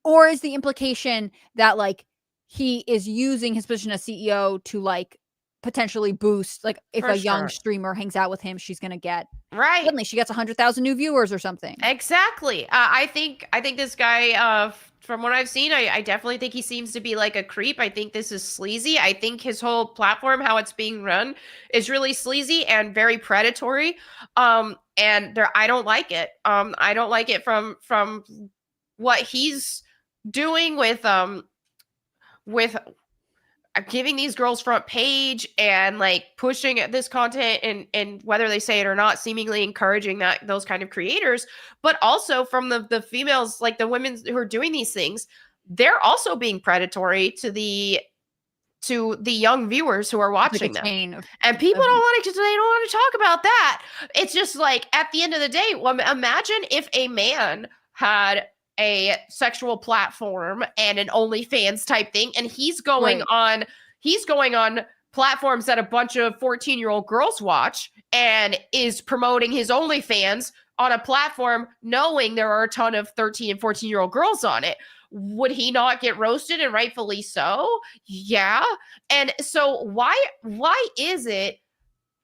or is the implication that like he is using his position as CEO to like potentially boost, like if a young streamer hangs out with him, she's going to get suddenly she gets 100,000 new viewers or something. Exactly. I think this guy, from what I've seen, I definitely think he seems to be like a creep. I think this is sleazy. I think his whole platform, how it's being run, is really sleazy and very predatory. And I don't like it. I don't like it from what he's doing with giving these girls front page and like pushing this content and whether they say it or not, seemingly encouraging those kind of creators, but also from the females, like the women who are doing these things, they're also being predatory to the young viewers who are watching them. And people don't want to talk about that. It's just like at the end of the day, imagine if a man had a sexual platform and an OnlyFans type thing, and he's going on platforms that a bunch of 14-year-old girls watch and is promoting his OnlyFans on a platform knowing there are a ton of 13 and 14-year-old girls on it. Would he not get roasted, and rightfully so? Yeah. And so why is it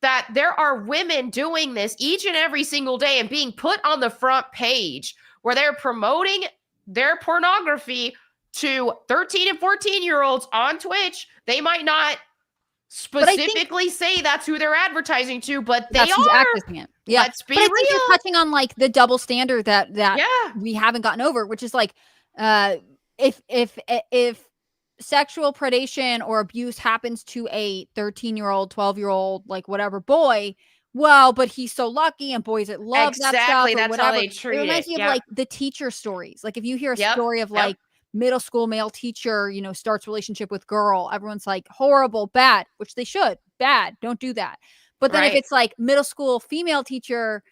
that there are women doing this each and every single day and being put on the front page where they're promoting their pornography to 13 and 14-year-olds on Twitch? They might not specifically say that's who they're advertising to, but they are accessing it. Yeah. Let's be real. I think you're touching on like the double standard that we haven't gotten over, which is like if sexual predation or abuse happens to a 13-year-old, 12-year-old, like whatever boy, well, but he's so lucky and boys that love that stuff or that's whatever. How they treat it reminds me of like the teacher stories. Like if you hear a story of like middle school male teacher, starts relationship with girl, everyone's like horrible, bad, which they should. Bad, don't do that. But then if it's like middle school female teacher,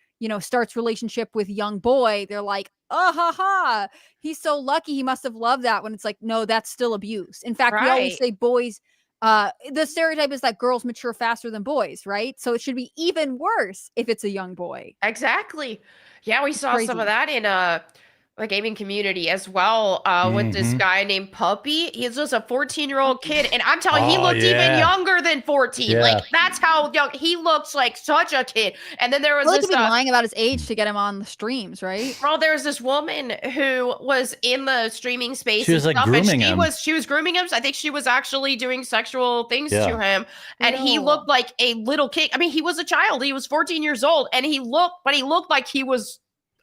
starts relationship with young boy, they're like, oh, ha, ha, he's so lucky. He must have loved that. When it's like, no, that's still abuse. In fact, we always say boys, the stereotype is that girls mature faster than boys, right? So it should be even worse if it's a young boy. Exactly. Yeah, we saw some of that in the gaming community as well, with this Mhm. guy named Puppy. He's just a 14-year-old kid, and I'm telling you, he Oh, looked even yeah. younger than 14. Yeah. Like, that's how young he looks, like such a kid. And then there I was feel like this he'd be lying about his age to get him on the streams, right? well, there's this woman who was in the streaming space. She was, and like, stuff, and grooming she him. was grooming him. So I think she was actually doing sexual things Yeah. to him, and he No. looked like a little kid. I mean, he was a child. He was 14 years old, and he looked like he was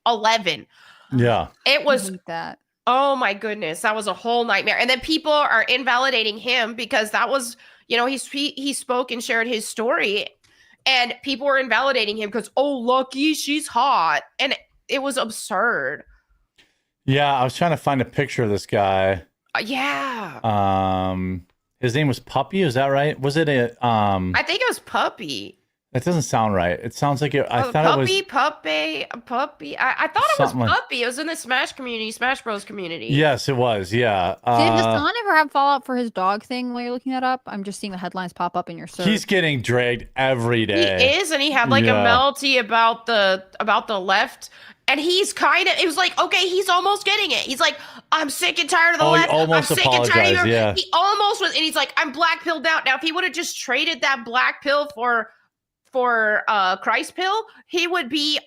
11. Yeah. It I was hate that. oh my goodness, that was a whole nightmare. And then people are invalidating him because that was, he spoke and shared his story, and people were invalidating him because, oh, Lucky, she's hot, and it was absurd. Yeah, I was trying to find a picture of this guy. Yeah, His name was Puppy, is that right? Was it a I think it was Puppy. That doesn't sound right. It sounds like it, I Oh, thought Puppy, it was Puppy. I thought it was Something like- Puppy. It was in the Smash Bros community. Yes, it was. Yeah. Did Hassan ever have fallout for his dog thing while you're looking that up? I'm just seeing the headlines pop up in your search. He's getting dragged every He day. is, and he had like Yeah. a melty about the left. And he's it was like, okay, he's almost getting it. He's like, I'm sick and tired of the Oh, he left. almost I'm sick and tired of apologized, your. yeah. He almost was, and he's like, I'm black pilled out. Now, if he would have just traded that black pill for Christ pill, he would be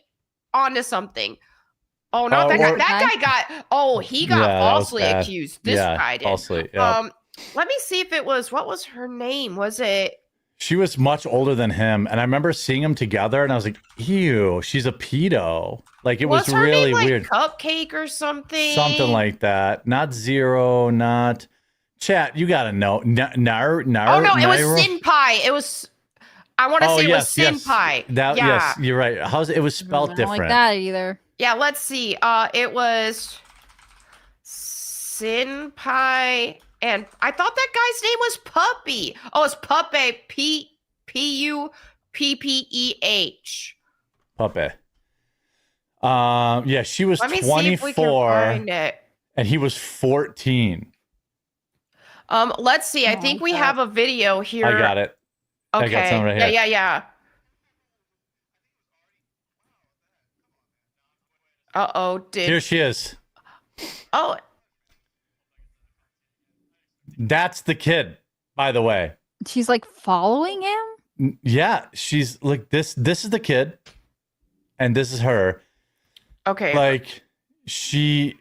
onto something. Oh no, that guy got he got Yeah, that was falsely bad. accused. This Yeah, guy did. falsely, yeah. Let me see if it was what was her name? Was it She was much older than him, and I remember seeing them together, and I was like, "Ew, she's a pedo." Like it was her really name, like, weird. Cupcake or something? Something like that. Not Zero. Not chat. You gotta know. Oh no, it was Sin Pie. It was. I want to say it was Sin Pie. That yeah. yes, you're right. How's it? It was spelled I don't different. like that either. Yeah, let's see. It was Sin Pie, and I thought that guy's name was Puppy. Oh, it's Puppy. Puppeh. Puppy. Yeah, she was Let me see if we can 24, find it. and he was 14. Let's see. I think we have a video here. I got it. Okay. I got some right here. Yeah. Uh-oh, Here she is. Oh, That's the kid, by the way. She's like following him. Yeah, she's like this. This is the kid, and this is her. okay. Like she.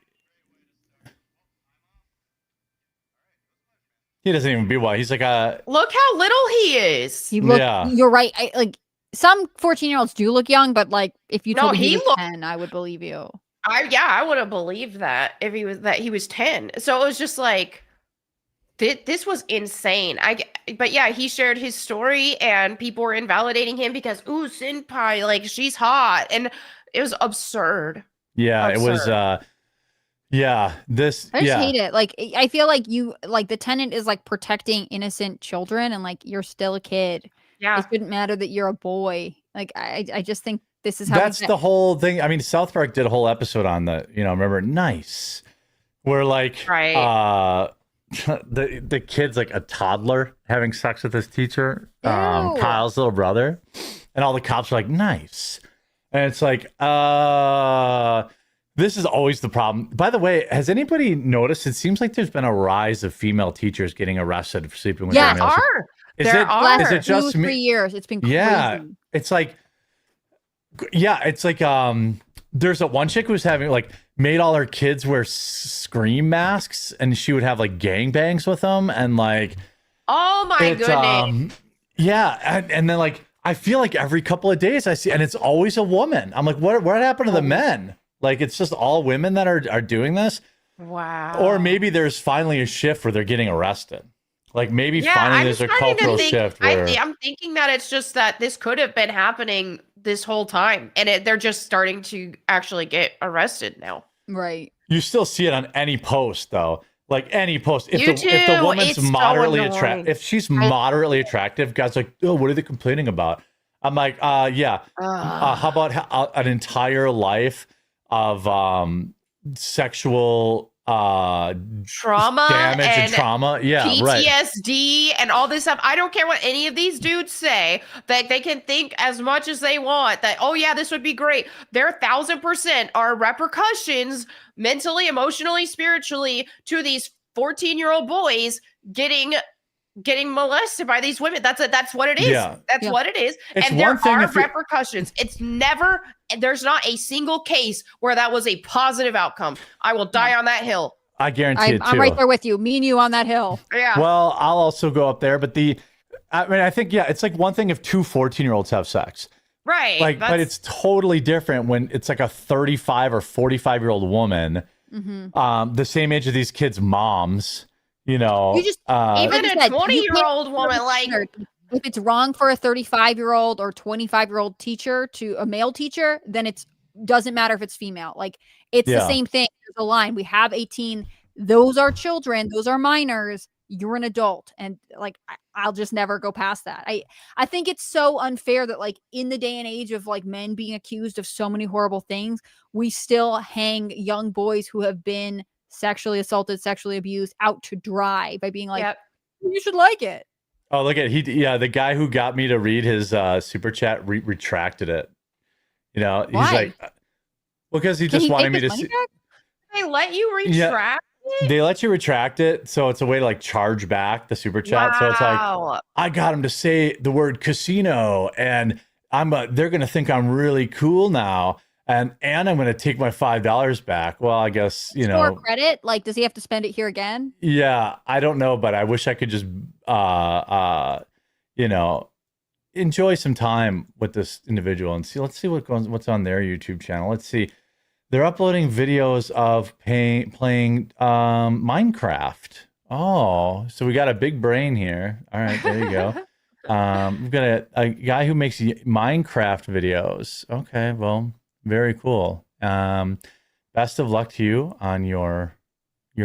He doesn't even be white. He's like a. Look how little he is. He look. Yeah. You're right. Like some 14-year-olds do look young, but like if you No, told me he he was look- 10, I would believe you. I would have believed that if he was 10. So it was just like this was insane. But yeah, he shared his story and people were invalidating him because ooh, Senpai, like she's hot, and it was absurd. Yeah, it was. Absurd. Yeah, this. I just yeah. hate it. Like I feel like the tenant is like protecting innocent children, and like you're still a kid. Yeah. It shouldn't matter that you're a boy. Like I just think this is how That's the whole thing. I mean, South Park did a whole episode on the, remember Nice, where like the kid's like a toddler having sex with his teacher, Kyle's little brother, and all the cops are like, nice. And it's like, this is always the problem. By the way, has anybody noticed? It seems like there's been a rise of female teachers getting arrested for sleeping with their male. Is it just 2 or 3 me? years. It's been crazy. Yeah, it's like, there's a one chick who's having like made all her kids wear scream masks, and she would have like gangbangs with them, and like, oh my goodness, yeah, and then like I feel like every couple of days I see, and it's always a woman. I'm like, what happened to the men? Like it's just all women that are doing this. Wow. Or maybe there's finally a shift where they're getting arrested. Like maybe finally I'm there's a starting to cultural think- shift where I'm thinking that it's just that this could have been happening this whole time, and they're just starting to actually get arrested now. Right. you still see it on any post though. Like any post, if You the do. woman's It's so moderately annoying. attractive, if she's moderately attractive, guys are like, oh, what are they complaining about? I'm like, yeah. How about an entire life of sexual trauma damage and trauma. Yeah, right. PTSD and all this stuff. I don't care what any of these dudes say, that they can think as much as they want that, oh yeah, this would be great. There 1000% are repercussions mentally, emotionally, spiritually to these 14-year-old boys getting molested by these women. That's what it is. Yeah. That's what it is. It's and there one thing are if you- repercussions. There's not a single case where that was a positive outcome. I will die on that hill. I guarantee it too. I'm right there with you. Me and you on that hill. Yeah. Well, I'll also go up there, but I think, yeah, it's like one thing if two 14-year-olds have sex. Right. Like, but it's totally different when it's like a 35 or 45-year-old woman, the same age of these kids' moms, you know. You just, even like a I said, you 20-year-old can't- woman, like, if it's wrong for a 35-year-old or 25-year-old teacher to a male teacher, then it doesn't matter if it's female. Like, it's the same thing. There's a line. We have 18. Those are children. Those are minors. You're an adult. And like, I'll just never go past that. I think it's so unfair that like in the day and age of like men being accused of so many horrible things, we still hang young boys who have been sexually assaulted, sexually abused out to dry by being like, you should like it. Oh, look at the guy who got me to read his super chat retracted it. You know, he's like, because he just wanted me to see. They let you retract it? They let you retract it, so it's a way to like charge back the super chat. So it's like, I got him to say the word casino, and they're gonna think I'm really cool now, and I'm gonna take my $5 back. Well, I guess For credit, like, does he have to spend it here again? Yeah, I don't know, but I wish I could just enjoy some time with this individual and see. Let's see what's on their YouTube channel. Let's see. They're uploading videos of playing Minecraft. Oh, so we got a big brain here. All right, there you go. We've got a guy who makes Minecraft videos. Okay, well, very cool. Best of luck to you on your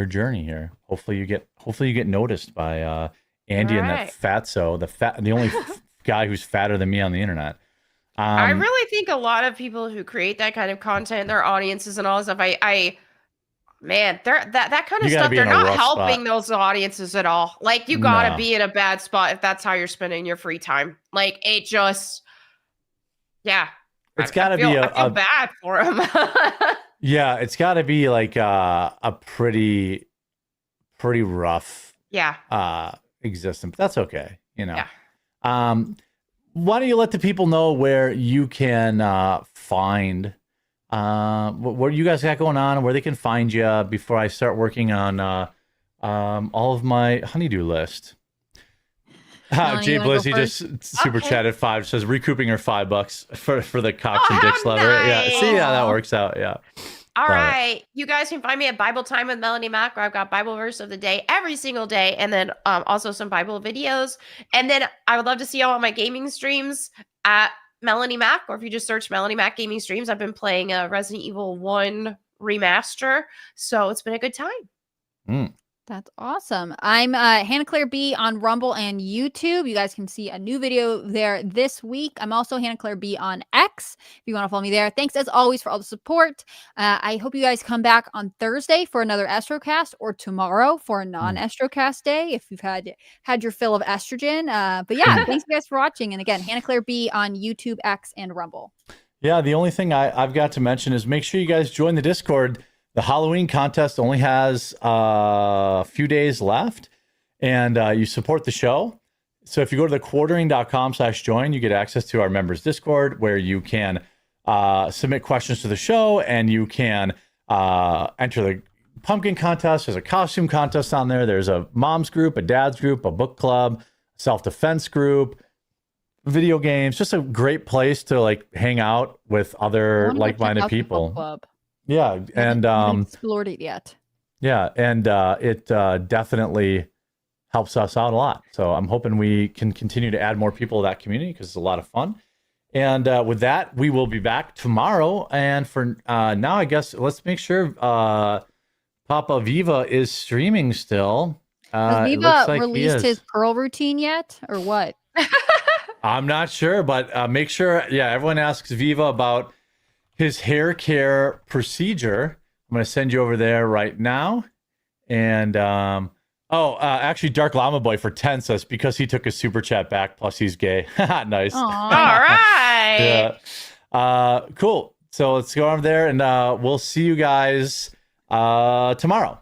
journey here. Hopefully you get noticed by Andy and that fatso, the only guy who's fatter than me on the internet. I really think a lot of people who create that kind of content, their audiences and all this stuff, man, that kind of stuff, they're not helping those audiences at all. Like, you gotta be in a bad spot if that's how you're spending your free time. Like, it just, it's gotta be I feel bad for them. Yeah, it's gotta be like a pretty rough existence. But that's okay, you know. Yeah. Why don't you let the people know where you can find what you guys got going on and where they can find you before I start working on all of my honeydew list. Jay Blizzy just super chatted 5, says recouping her $5 for the Cox and Dicks lover. Nice. Yeah, see how that works out. Yeah. All right. You guys can find me at Bible Time with Melanie Mack, where I've got Bible verse of the day every single day, and then also some Bible videos. And then I would love to see y'all on my gaming streams at Melanie Mack, or if you just search Melanie Mack Gaming Streams. I've been playing Resident Evil 1 remaster, so it's been a good time. That's awesome. I'm Hannah Claire B on Rumble and YouTube. You guys can see a new video there this week. I'm also Hannah Claire B on X, if you want to follow me there. Thanks as always for all the support. I hope you guys come back on Thursday for another Estrocast, or tomorrow for a non-Estrocast day if you've had your fill of estrogen. But yeah, thanks you guys for watching. And again, Hannah Claire B on YouTube, X, and Rumble. Yeah, the only thing I've got to mention is make sure you guys join the Discord. The Halloween contest only has a few days left, and you support the show. So if you go to thequartering.com/join, you get access to our members Discord, where you can submit questions to the show, and you can enter the pumpkin contest. There's a costume contest on there. There's a mom's group, a dad's group, a book club, self-defense group, video games. Just a great place to like hang out with other like-minded people. Club. Yeah, and explored it yet. Yeah, and it definitely helps us out a lot. So I'm hoping we can continue to add more people to that community because it's a lot of fun. And with that, we will be back tomorrow. And for now, I guess let's make sure Papa Viva is streaming still. Has Viva released his curl routine yet, or what? I'm not sure, but make sure. Yeah, everyone asks Viva about his hair care procedure. I'm going to send you over there right now. And actually, Dark Llama Boy for 10 says because he took his super chat back, plus he's gay. Nice. All right. Yeah. Cool. So let's go over there, and we'll see you guys tomorrow.